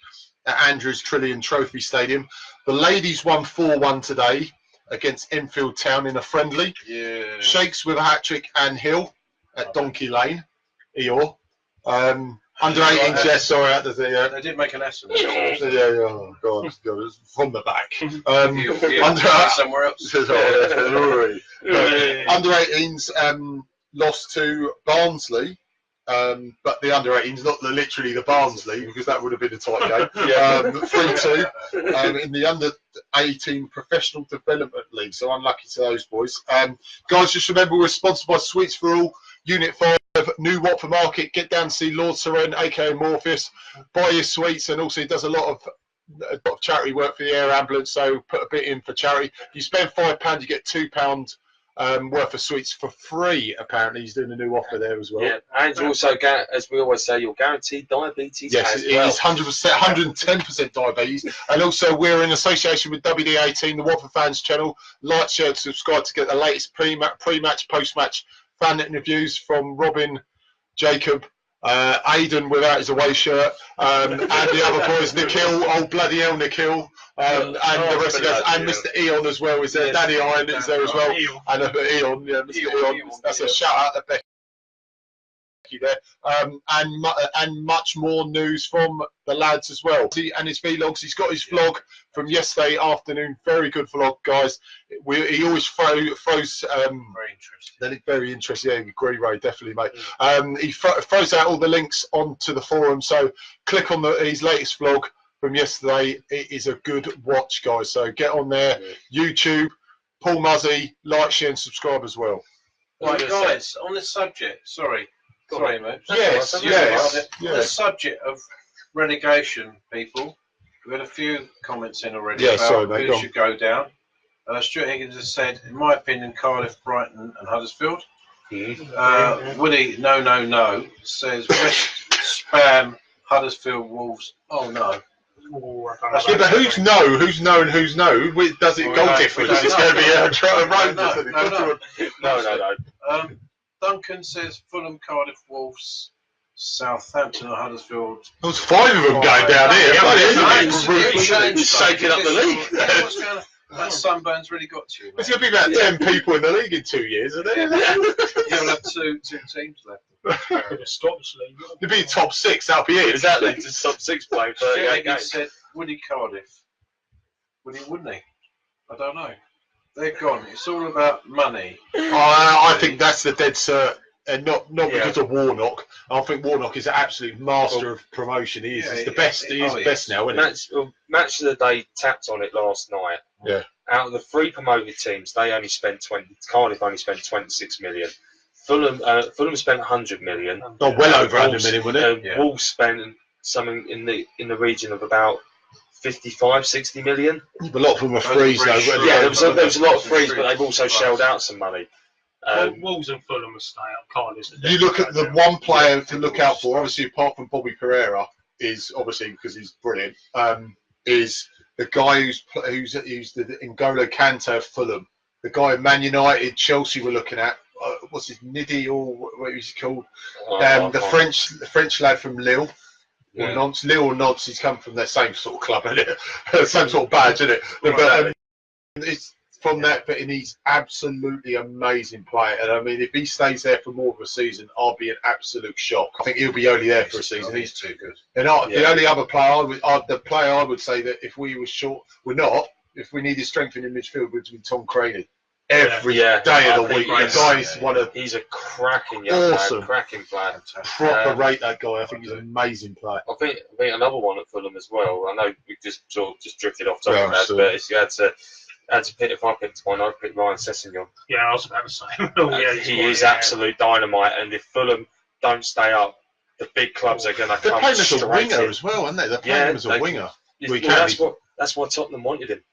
at Andrews Trillion Trophy Stadium. The ladies won 4-1 today against Enfield Town in a friendly. Yeah. Shakes with a hat-trick and Hill at Donkey Lane. Eeyore. Under 18s, sorry. They did make an estimate. Oh, God. From the back. Under somewhere else. Under 18s, lost to Barnsley, but the under 18s, not literally the Barnsley, because that would have been a tight game. 3-2 in the under 18 Professional Development League. So unlucky to those boys. Guys, just remember we're sponsored by Sweets for All, Unit 5, New Watford Market. Get down to see Lord Seren, aka Morpheus. Buy your sweets, and also he does a lot of charity work for the air ambulance. So put a bit in for charity. If you spend £5, you get £2 worth of sweets for free. Apparently, he's doing a new offer there as well. Yeah, and you also, as we always say, you're guaranteed diabetes. Yes, as it well. is 100%, 110% diabetes. And also, we're in association with WD18, the Watford Fans channel. Like, share, subscribe to get the latest pre-match, post-match fan interviews from Robin, Jacob, Aidan without his away shirt, and the other boys, Nikhil, old bloody hell Nikhil, and the rest of us, and Mr. Eon as well is there. Danny Iron is there as well, and Eon, yeah, Mr. Eon. That's a shout out to Becky there, and much more news from the lads as well. And his vlogs, he's got his vlog from yesterday afternoon. Very good vlog, guys. He always throws very interesting. Yeah, agree, Ray, definitely, mate. He throws out all the links onto the forum, so click on his latest vlog from yesterday. It is a good watch, guys. So get on there, YouTube, Paul Muzzy, like, share, and subscribe as well. Right, guys, on this subject, sorry, mate. Yes. On the subject of relegation, people, we've had a few comments in already about who should go down. Stuart Higgins has said, in my opinion, Cardiff, Brighton, and Huddersfield. Woody, no, says West, Spam, Huddersfield, Wolves. Oh no. Yeah, but who's no? Who's no and who's no? Does it goal difference? It's going to be a No. Duncan says Fulham, Cardiff, Wolves, Southampton, or Huddersfield. There's 5 of them going down here. He's shaking up the league. What's going on? That sunburn's really got to you. There's going to be about 10 people in the league in 2 years, isn't there? You'll have two teams left. Scottish League. You'll be top 6, that'll be it. Exactly, just top 6 playing 38 games. Said Woody Cardiff. Wouldn't he? I don't know. They're gone. It's all about money. I think that's the dead cert. And not because of Warnock. I think Warnock is an absolute master of promotion. He is. He's the best. He is best now, isn't he? Match of the Day tapped on it last night. Yeah. Out of the 3 promoted teams, they only spent 20. Cardiff only spent 26 million. Fulham spent 100 million. Oh, well over 100 million, wasn't it? Wolves spent something in the region of about 55, 60 million. A lot of them were frees, though. Yeah, there was a lot of frees, but they've also shelled out some money. Wolves and Fulham will stay up. Cardiff. You look at the one player to look out for, obviously, apart from Bobby Pereira, is obviously because he's brilliant. Is the guy who's the N'Golo Kante of Fulham, the guy in Man United, Chelsea were looking at. What's his Nidi or what is he called? The French lad from Lille. Yeah. Or Nantes, Lille or Nantes, he's come from the same sort of club, isn't it? Same sort of badge, isn't it? But it's from that, but he's absolutely amazing player. And I mean, if he stays there for more of a season, I'll be an absolute shock. I think he'll be only there for a season. He's too good. And the only other player I would say that if we were short, if we needed strengthening in midfield, would be Tom Craney. Every day of the week, the guy's he's a cracking young man, cracking player. Proper rate that guy. I think he's an amazing player. I think another one at Fulham as well. I know we just drifted off topic of that, but if you had to pick, if I picked one, I'd pick Ryan Sessegnon. Yeah, I was about to say. He is absolute dynamite, and if Fulham don't stay up, the big clubs are going to come. They're playing as a winger as well, aren't they? They're playing him as a winger. That's why Tottenham wanted him.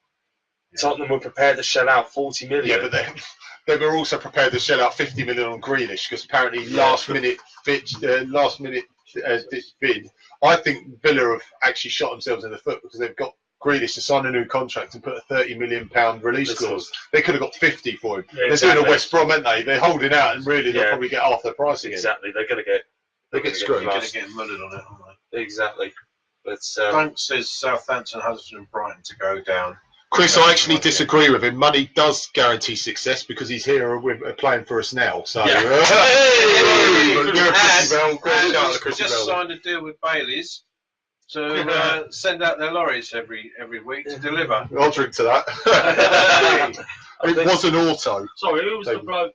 Tottenham were prepared to shell out 40 million. Yeah, but they were also prepared to shell out 50 million on Grealish because apparently last minute bid. I think Villa have actually shot themselves in the foot because they've got Grealish to sign a new contract and put a £30 million release clause. They could have got 50 for him. They're doing a West Brom, aren't they? They're holding out and really they'll probably get half their price again. Exactly, they're going to get screwed. They're going to get mullered on it, aren't they? Exactly. But Frank says Southampton, Huddersfield, and Brighton to go down. Chris, I actually disagree with him. Money does guarantee success because he's here playing for us now. So, just signed a deal with Bailey's to send out their lorries every week to deliver. I'll drink to that. It was an auto. Sorry, who was the bloke?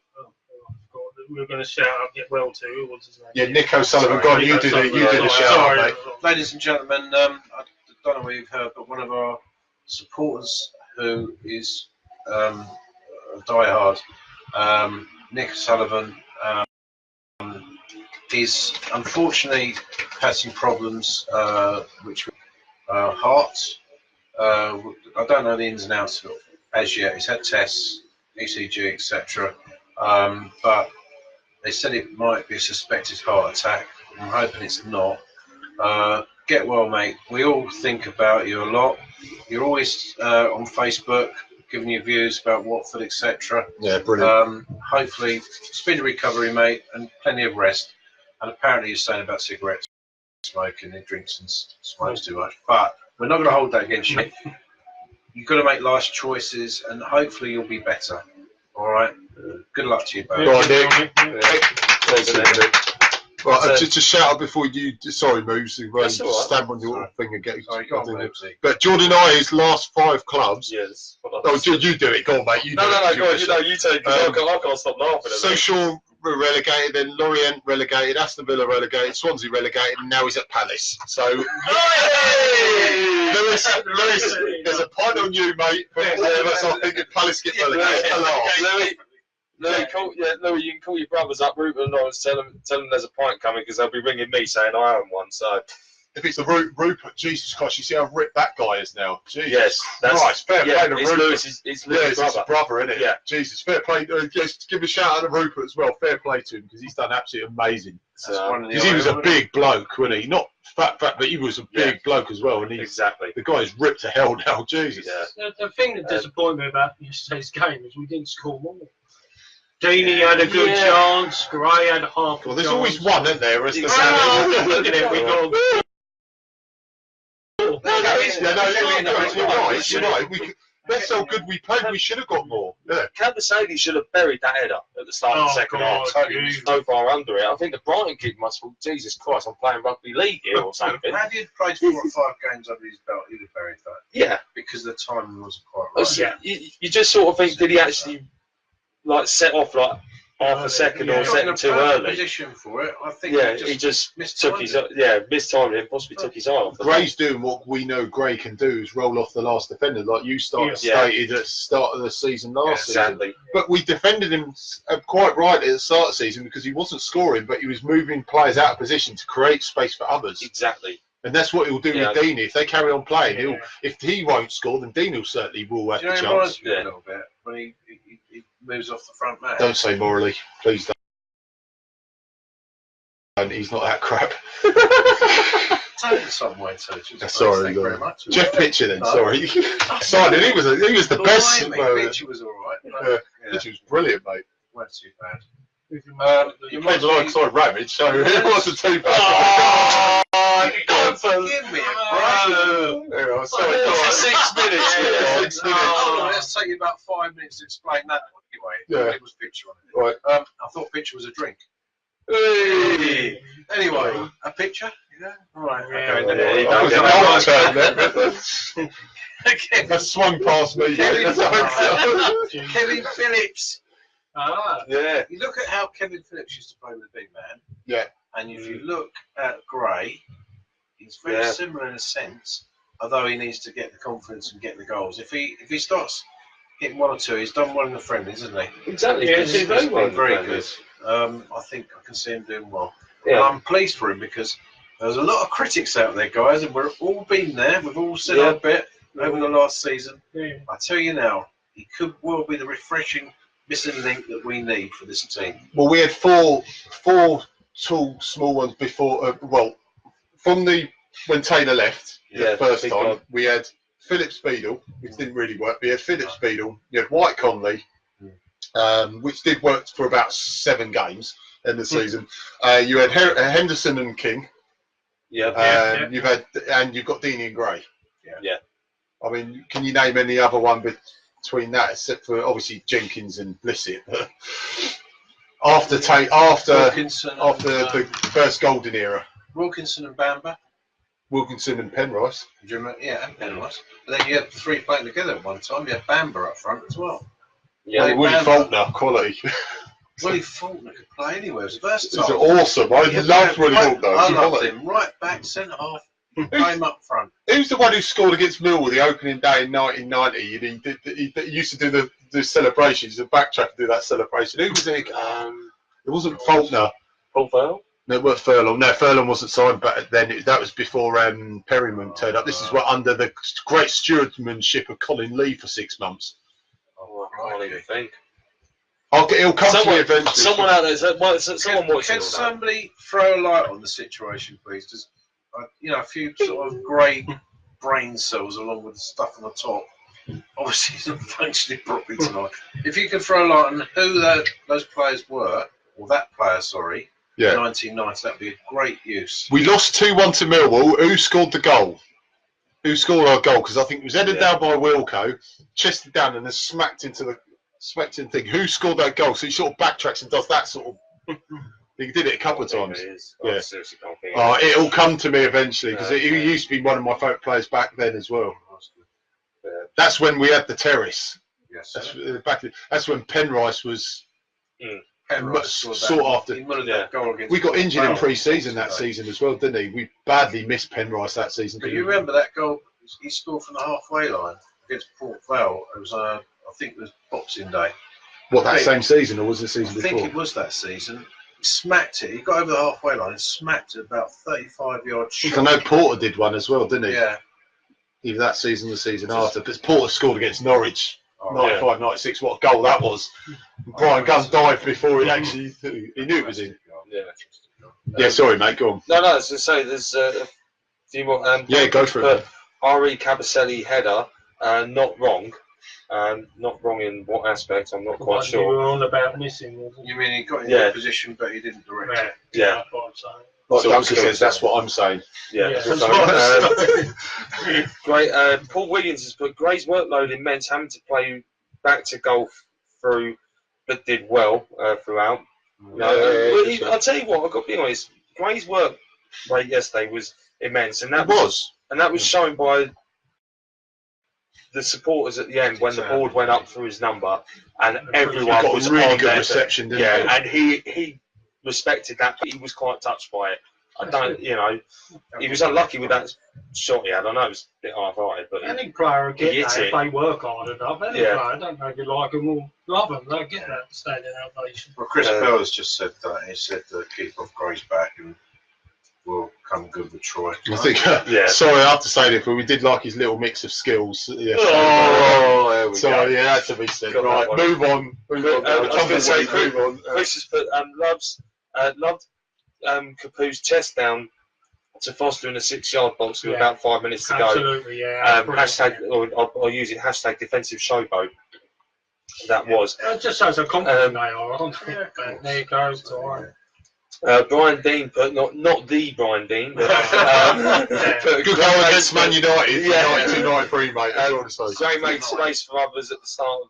We were going to shout out, get well to. Who was his name? Yeah, Nick O'Sullivan. Go on, you did a shout out, mate. Ladies and gentlemen, I don't know where you've heard, but one of our supporters who is diehard, Nick Sullivan, he's unfortunately had some problems, which heart. I don't know the ins and outs of it as yet. He's had tests, ECG, etc. But they said it might be a suspected heart attack. I'm hoping it's not. Get well, mate. We all think about you a lot. You're always on Facebook giving your views about Watford, etc. Yeah, brilliant. Hopefully, speedy recovery, mate, and plenty of rest. And apparently, you're saying about cigarette smoking, he drinks and smokes too much. But we're not going to hold that against you. You've got to make life's choices, and hopefully, you'll be better. All right. Good luck to you, both. Right, Nick. Right, just a shout out before you. Sorry, Moves. That's all right. Stamp on your thing again. Sorry, go on, Moobsy. But Jordan I's last 5 clubs. Yes. Oh, you do it. Go on, mate. You No, do it. go on. You take it. I can't stop laughing. Social relegated, then Lorient relegated, Aston Villa relegated, Swansea relegated, and now he's at Palace. So, Lewis, there's a pint on you, mate. For all of us, I think if Palace get relegated, Louis, you can call your brothers up, Rupert and Lawrence, tell them there's a pint coming because they'll be ringing me saying I own one. So if it's the Rupert, Jesus Christ, you see how ripped that guy is now. Jesus yes, that's Christ, fair play to Rupert. It's Louis' brother, isn't it? Yeah. Jesus, fair play. Just give a shout out to Rupert as well. Fair play to him because he's done absolutely amazing. Because he was a big bloke, wasn't he? Not fat, but he was a big bloke as well. And exactly. The guy's ripped to hell now. Jesus. Yeah. The thing that disappointed me about yesterday's game is we didn't score more. Deeney had a good chance. Gray had half. Well, there's always one, isn't there? Look at it. We got. You're right. That's how good we played. We should have got more. Yeah. Kabasagi should have buried that header at the start of the second half. Totally was so far under it. I think the Brighton kid must have thought, Jesus Christ, I'm playing rugby league here or something. Had he played 4 or 5 games under his belt, he'd have buried that. Yeah. Because the timing wasn't quite right. You just sort of think, did he actually set off half a second or a second too early? Position for it. I think he just took his mistimed it, possibly took his eye off. Gray's doing what we know Gray can do is roll off the last defender, like you stated at the start of the season last season. Exactly. But we defended him quite rightly at the start of the season because he wasn't scoring, but he was moving players out of position to create space for others. Exactly. And that's what he'll do with Deany. If they carry on playing, if he won't score, then Deany certainly will have the chance. A little bit when he moves off the front man. Don't say morally, please don't. And he's not that crap. Take it somewhere too. Sorry, thank you very much. Jeff Pitcher then. Sorry, Simon. He was the best. Pitcher was all right. Pitcher was brilliant, mate. Wasn't too bad. You played alongside Ramage, so it wasn't too bad. Give me a break. Sorry, 6 minutes. 6 minutes. Let's take you about 5 minutes to explain that. Anyway, it was Pitcher on it. Right. I thought Pitcher was a drink. Hey. Anyway, a picture? Yeah. All right. Okay. That swung past me. Kevin Phillips. Yeah. You look at how Kevin Phillips used to play with the big man. Yeah. And if you look at Gray, he's very similar in a sense, although he needs to get the confidence and get the goals. If he starts hitting 1 or 2, he's done well in the friendlies, hasn't he? Exactly. Yeah, he's been very good. I think I can see him doing well. Yeah. And I'm pleased for him because there's a lot of critics out there, guys, and we've all been there. We've all said our bit over the last season. Yeah. I tell you now, he could well be the refreshing missing link that we need for this team. Well, we had four tall, small ones before. From when Taylor left the first time, we had Philip Speedle, which didn't really work. We had Philip Speedle. You had White Conley, which did work for about 7 games in the season. You had Henderson and King. You've got Deany and Gray. Yeah. I mean, can you name any other one between that, except for obviously Jenkins and Blissett? After the first golden era, Wilkinson and Bamber. Wilkinson and Penrice. Do you remember? Yeah, and Penrice. But then you had 3 playing together at one time. You had Bamber up front as well. Yeah, Willie Faulkner, quality. Willie Faulkner could play anywhere. It was versatile. It was awesome. I loved Willie Faulkner. I loved him. Right back, centre half. Came up front. Who's the one who scored against Millwall the opening day in 1990? He used to do the celebrations, the backtrack to do that celebration. Who was it? It wasn't Faulkner. Paul Furlong? No, it wasn't Furlong. No, Furlong wasn't signed, but then that was before Perryman turned up. This is under the great stewardmanship of Colin Lee for 6 months. can't even think. It'll come to me eventually. Someone out there, someone watching. Can somebody throw a light on the situation, please? Just, a few sort of grey brain cells along with the stuff on the top. Obviously, he's not functioning properly tonight. If you could throw a light on who those players were, or that player, sorry, Yeah. 1990, that'd be a great use. We lost 2-1 to Millwall. Who scored the goal? Who scored our goal? Because I think it was headed down by Wilco, chested down and then smacked into the thing. Who scored that goal? So he sort of backtracks and does that sort of. He did it a couple of times. Yeah. It'll come to me eventually because he used to be one of my favourite players back then as well. Yeah. That's when we had the terrace. Yes. That's when Penrice was sought after. We got injured in pre-season that season as well, didn't he? We badly missed Penrice that season. But you remember that goal he scored from the halfway line against Port Vale? It was, I think it was Boxing Day. What, that same season or was it the season before? I think it was that season. He smacked it. He got over the halfway line and smacked it about 35 yards short. I know Porter did one as well, didn't he? Yeah. Either that season or the season after. Because Porter scored against Norwich. 95, 96, what a goal that was. Brian Gunn dived before he actually he knew it was in. Yeah, sorry mate, go on. No, I was going to say there's a few more. Go for it. R.E. Cabaselli header, not wrong. Not wrong in what aspect, I'm not quite sure. You were on about missing, wasn't you? Mean he got in the position but he didn't direct it? Yeah. That's what I'm saying. Like Duncan says, that's what I'm saying. Yeah. Great. Paul Williams has put Gray's workload immense, having to play back to goal through, but did well throughout. I'll tell you what, I've got to be honest. Gray's work rate yesterday was immense, and that was shown by the supporters at the end when the board went up through his number, and everyone got was a really on good there. reception, didn't he? And he respected that, but he was quite touched by it. He was unlucky with that shot he had. I know it was a bit half-hearted, but any player will get that if they work hard enough. Any player, I don't know if you like them or love them, they'll get that standing ovation. Well, Chris Bell has just said that. He said to keep off Gray's back and will come good with Troy. I think, sorry, I have to say this, but we did like his little mix of skills. There we go. That to be said. Right, move on. I was going to say, Chris has put loved Capu's chest down to Foster in the 6-yard box with about 5 minutes to go. Absolutely, yeah. I'll use it, hashtag defensive showboat. That was. It just shows how confident they are, aren't they? There you go, it's all right. Brian Dean put, not the Brian Dean, but good goal against Man United. 92-93, mate. Jay made space for others at the start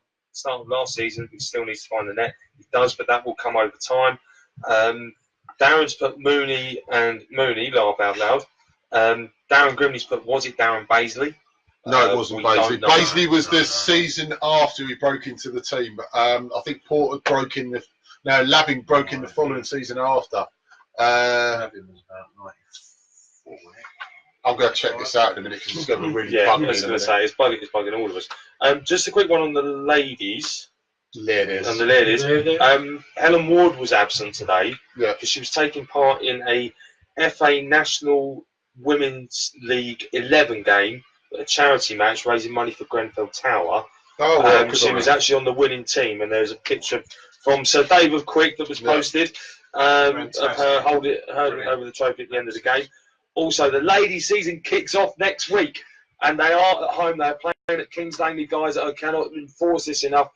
of last season. He still needs to find the net. He does, but that will come over time. Darren's put Mooney, laugh out loud. Darren Grimley's put, was it Darren Baisley? No, it wasn't Baisley. Baisley was the season after he broke into the team. I think Porter broke in the. No, Labbing broke in the following season after. Labbing was about 94. I'm going to check this out in a minute because it's going to be really fun. I was going to say, it's bugging all of us. Just a quick one on the ladies. Ladies. Helen Ward was absent today because she was taking part in a FA National Women's League 11 game, a charity match raising money for Grenfell Tower. She was actually on the winning team, and there's a picture from Sir David Quick that was posted of her holding over the trophy at the end of the game. Also, the ladies' season kicks off next week, and they are at home. They're playing at Kings Langley. Guys, I cannot enforce this enough.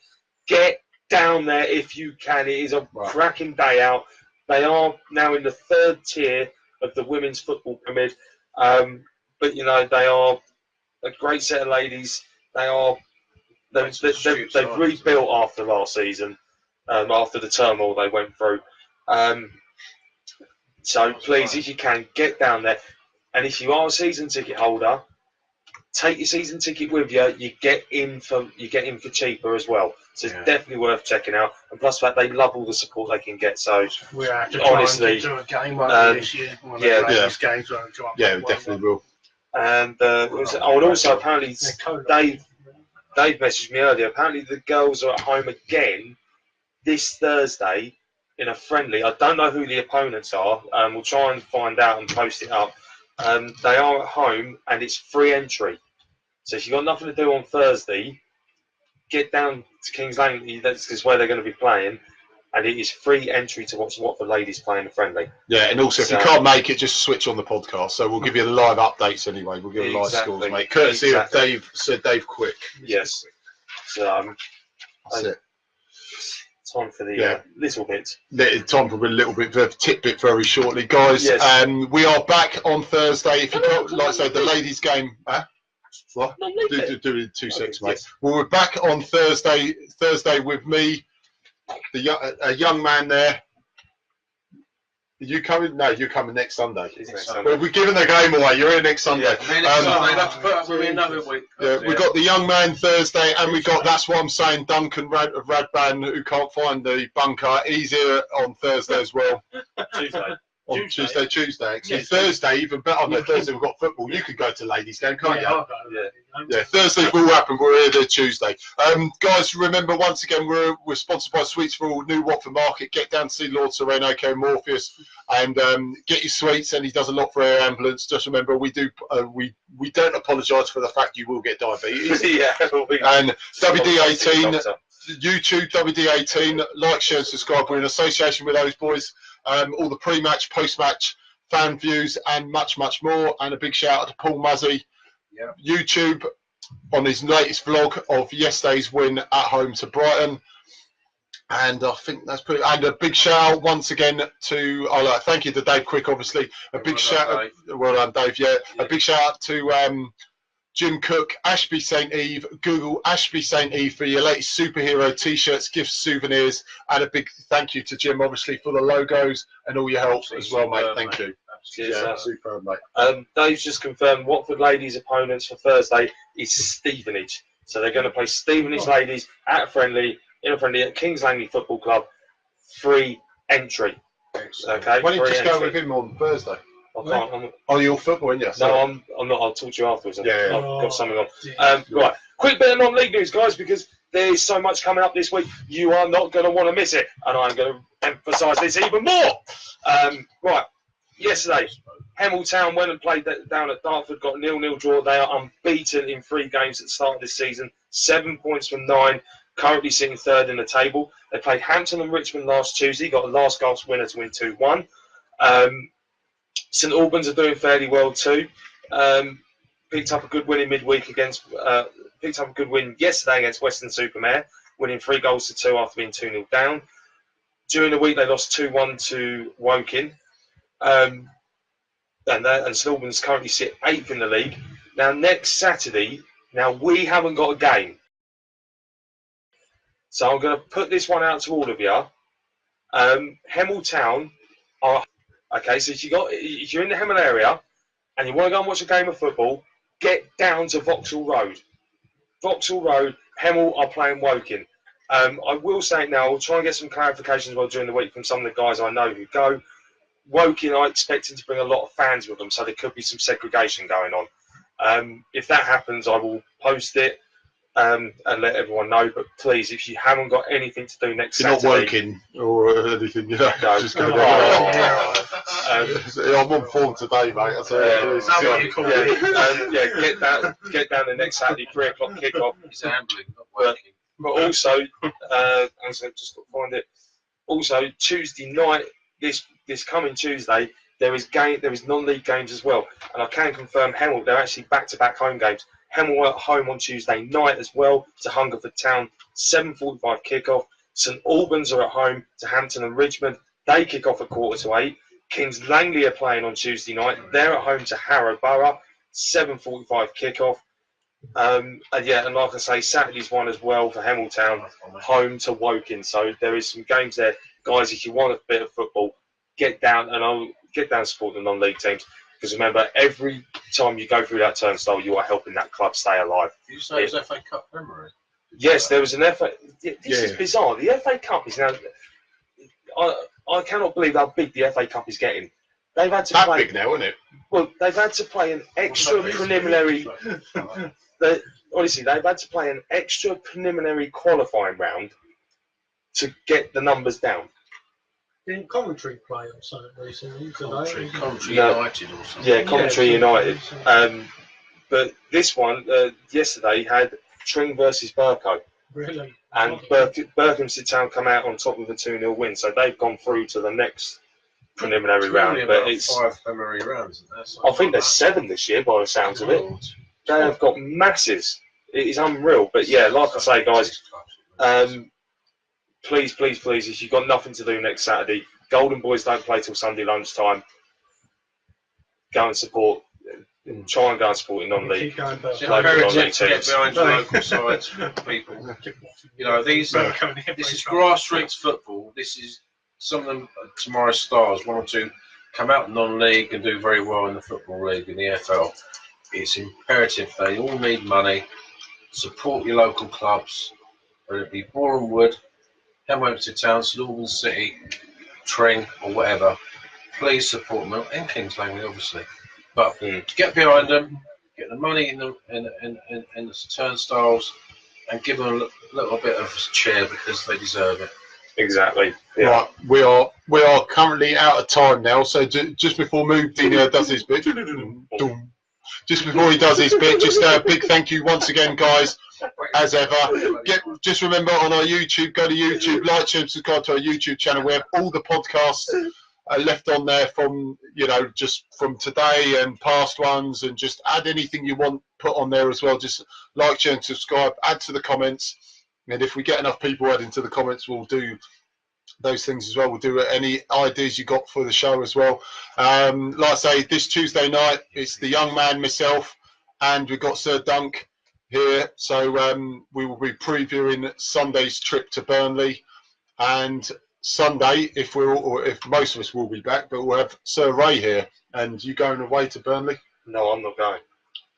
Get down there if you can. It is a cracking day out. They are now in the 3rd tier of the women's football pyramid. But they are a great set of ladies. They've rebuilt after last season, after the turmoil they went through. So please, if you can, get down there. And if you are a season ticket holder, take your season ticket with you. You get in for cheaper as well. So it's definitely worth checking out. And plus, the fact they love all the support they can get. So we have to honestly, try and get to a game this year. Games we definitely will. And also apparently Dave messaged me earlier. Apparently the girls are at home again this Thursday in a friendly. I don't know who the opponents are. We'll try and find out and post it up. They are at home and it's free entry. So if you've got nothing to do on Thursday, get down to Kings Lane. That's where they're going to be playing. And it is free entry to watch Watford ladies playing the friendly. Yeah, and also if you can't make it, just switch on the podcast. So we'll give you the live updates anyway. We'll give you live scores, mate. Courtesy of Dave, Sir Dave Quick. Yes. So that's it. Time for the little bit. Time for a little bit of a tidbit very shortly, guys. Yes. We are back on Thursday. If you can't, like I say, the ladies' game. What? Do it in 2 seconds, mate. Yes. Well, we're back on Thursday. Thursday with me. A young man there. Are you coming? No, you're coming next Sunday. Well, we're giving the game away. You're here next Sunday. We've got the young man Thursday, and we've got, that's what I'm saying, Duncan Radban, who can't find the bunker. He's here on Thursday as well. Tuesday. Actually, yes. Thursday, even better. Oh, no, Thursday we've got football. You could go to ladies' game, can't you? Yeah. Thursday will happen. We're here there Tuesday. Guys, remember once again we're sponsored by Sweets for All, New Watford Market. Get down to see Lord Sereno, aka Morpheus, and get your sweets. And he does a lot for Air Ambulance. Just remember, we don't apologise for the fact you will get diabetes. And WD18. YouTube WD18, like, share, and subscribe. We're in association with those boys. All the pre-match, post-match fan views, and much, much more. And a big shout out to Paul Muzzy, YouTube, on his latest vlog of yesterday's win at home to Brighton. And I think that's pretty. And a big shout out once again to. Thank you to Dave Quick, obviously. A big shout out. Well done, Dave. Yeah. A big shout out to Jim Cook, Ashby St. Eve. Google Ashby St. Eve for your latest superhero t-shirts, gifts, souvenirs, and a big thank you to Jim, obviously, for the logos and all your help as well, mate. Thank you. Cheers, superb, mate. Dave's just confirmed Watford ladies' opponents for Thursday is Stevenage. So they're going to play Stevenage ladies at a friendly at Kings Langley Football Club. Free entry. Okay. Why don't you just go with him on Thursday? I can't. You're football, aren't you? No, I'm not. I'll talk to you afterwards. I've got something on. Right. Quick bit of non-league news, guys, because there's so much coming up this week. You are not going to want to miss it, and I'm going to emphasise this even more. Right. Yesterday, Hemel Town went and played down at Dartford, got a 0-0 draw. They are unbeaten in 3 games at the start of this season. 7 points from 9. Currently sitting 3rd in the table. They played Hampton and Richmond last Tuesday. Got a last gasp winner to win 2-1. St Albans are doing fairly well too. Picked up a good win in midweek picked up a good win yesterday against Western-super-Mare, winning 3-2 after being 2-0 down. During the week they lost 2-1 to Woking. And St Albans currently sit 8th in the league. Now next Saturday, we haven't got a game. So I'm going to put this one out to all of you. Hemel Town are... Okay, so if you're in the Hemel area and you want to go and watch a game of football, get down to Vauxhall Road. Vauxhall Road, Hemel are playing Woking. I will say it now, I'll try and get some clarifications as well during the week from some of the guys I know who go. Woking are expecting to bring a lot of fans with them, so there could be some segregation going on. If that happens, I will post it and let everyone know. But please, if you haven't got anything to do next Saturday... You're not Woking or anything, you know. No, just going to I'm on form today, mate. Get down the next Saturday, 3 o'clock kickoff. It's ambling, not working. But also, I'm just got to find it. Also, Tuesday night, this coming Tuesday, there is non-league games as well, and I can confirm Hemel, they're actually back-to-back home games. Hemel at home on Tuesday night as well to Hungerford Town, 7:45 kickoff. St Albans are at home to Hampton and Richmond. They kick off at 7:45. Kings Langley are playing on Tuesday night. They're at home to Harrow Borough, 7:45 kickoff. And like I say, Saturday's one as well for Hemel Town, home to Woking. So there is some games there, guys. If you want a bit of football, get down and support the non-league teams. Because remember, every time you go through that turnstile, you are helping that club stay alive. Did you say it was FA Cup memory? Yes, there was an FA. This is bizarre. The FA Cup is now. I cannot believe how big the FA Cup is getting. They've had to play. Big now, isn't it? Well, they've had to play an extra preliminary. Honestly, they've had to play an extra preliminary qualifying round to get the numbers down. Didn't Coventry play or something recently? Coventry United or something. Yeah, Coventry United. But this one yesterday had Tring versus Burko. Really? And Berkhamsted Town come out on top with a 2-0 win, so they've gone through to the next preliminary round. But it's 5 preliminary rounds, isn't there? I think there's 7 this year by the sounds of it. They have got masses. It is unreal. But yeah, like I say, guys, please, if you've got nothing to do next Saturday, Golden Boys don't play till Sunday lunchtime. Go and support. Try and go and support in non-league. Get behind your local sides, people. You know, this is grassroots football. This is some of them tomorrow's stars. 1 or 2 come out non-league and do very well in the football league in the FL. It's imperative. They all need money. Support your local clubs, whether it be Boreham Wood, Hemel Town, St Albans City, Tring, or whatever. Please support them, and Kings Langley, obviously. But get behind them, get the money in the turnstiles, and give them a little bit of cheer because they deserve it. Exactly. Yeah. Right, we are currently out of time now. So just before Deano does his bit, just before he does his bit, just a big thank you once again, guys. As ever, just remember on our YouTube, go to YouTube, like, share, subscribe to our YouTube channel. We have all the podcasts left on there from, you know, just from today and past ones, and just add anything you want put on there as well. Just like, share and subscribe, add to the comments, and if we get enough people adding to the comments, we'll do those things as well. We'll do any ideas you got for the show as well. Like I say, this Tuesday night it's the young man, myself, and we've got Sir Dunk here, so we will be previewing Sunday's trip to Burnley, and Sunday, if most of us will be back, but we'll have Sir Ray here. And you going away to Burnley? No, I'm not going.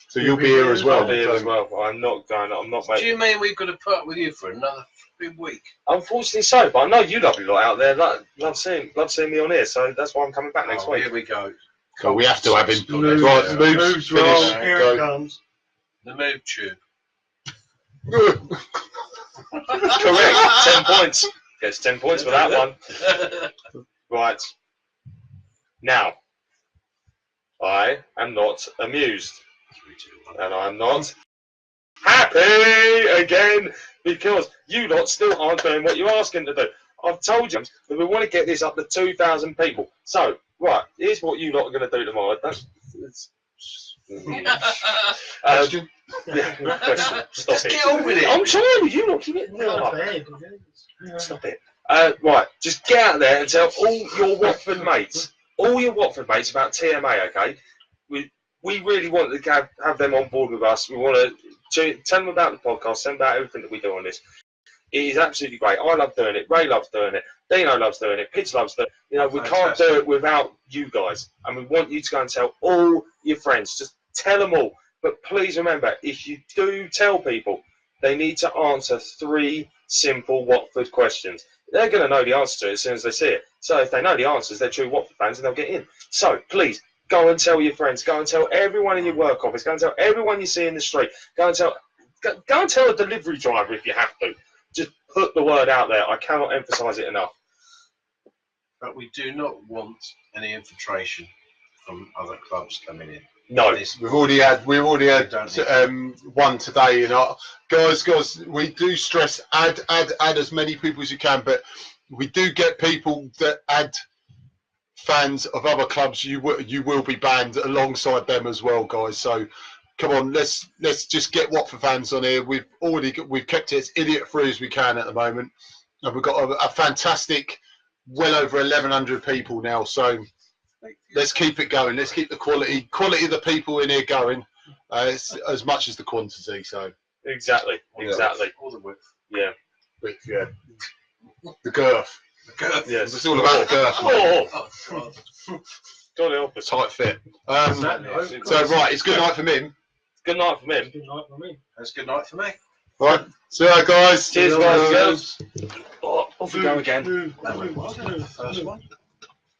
So you'll be here as well. I'll be here as well. I'm not going. I'm not. Do you mean we've got to put up with you for another week? Unfortunately, so. But I know you lovely lot out there. Love seeing me on here. So that's why I'm coming back next week. Here we go. Cool. We have to have him. Moves, Right, moves finish. roll. Here Go. it comes. The Moob Tube. Correct. 10 points. Gets 10 points for that one. Right. Now, I am not amused. And I'm not happy again because you lot still aren't doing what you're asking to do. I've told you that we want to get this up to 2,000 people. So, right, here's what you lot are going to do tomorrow. Question? Yeah, question. Stop Just it. get on with it. I'm trying. You lot keep it. Stop it. Right, just get out there and tell all your Watford mates, about TMA, okay? We really want to have them on board with us. We want to tell them about the podcast, send out everything that we do on this. It is absolutely great. I love doing it. Ray loves doing it. Deano loves doing it. Pidge loves doing it. You know, we can't do it without you guys. And we want you to go and tell all your friends. Just tell them all. But please remember, if you do tell people, they need to answer 3 simple Watford questions. They're going to know the answer to it as soon as they see it. So if they know the answers, they're true Watford fans and they'll get in. So please, go and tell your friends. Go and tell everyone in your work office. Go and tell everyone you see in the street. Go and tell a delivery driver if you have to. Just put the word out there. I cannot emphasise it enough. But we do not want any infiltration from other clubs coming in. No. We've already had one today, you know. Guys, we do stress add as many people as you can, but we do get people that add fans of other clubs. You will be banned alongside them as well, guys. So come on, let's just get Watford fans on here. We've kept it as idiot free as we can at the moment, and we've got a fantastic, well over 1,100 people now. So let's keep it going. Let's keep the quality of the people in here going as much as the quantity. So exactly. All the width. Yeah. Yeah. The girth. Yes. It's all about the girth. Oh. God help us. Tight fit. So right, it's good night from him. Good night from him. Good night for me. That's good night for me. Right. See you later, guys. Cheers, guys and girls. Oh, off we go again. That went well for the first one.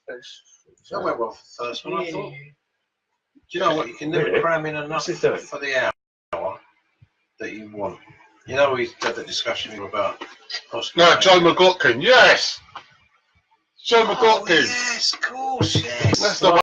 That went well for the first one, I thought. Do you know what? You can never cram in enough for the hour that you want. You know, we had that discussion about Oscar. No, Joe McLaughlin. Yes. Joe McLaughlin. Yes, of course, yes. That's the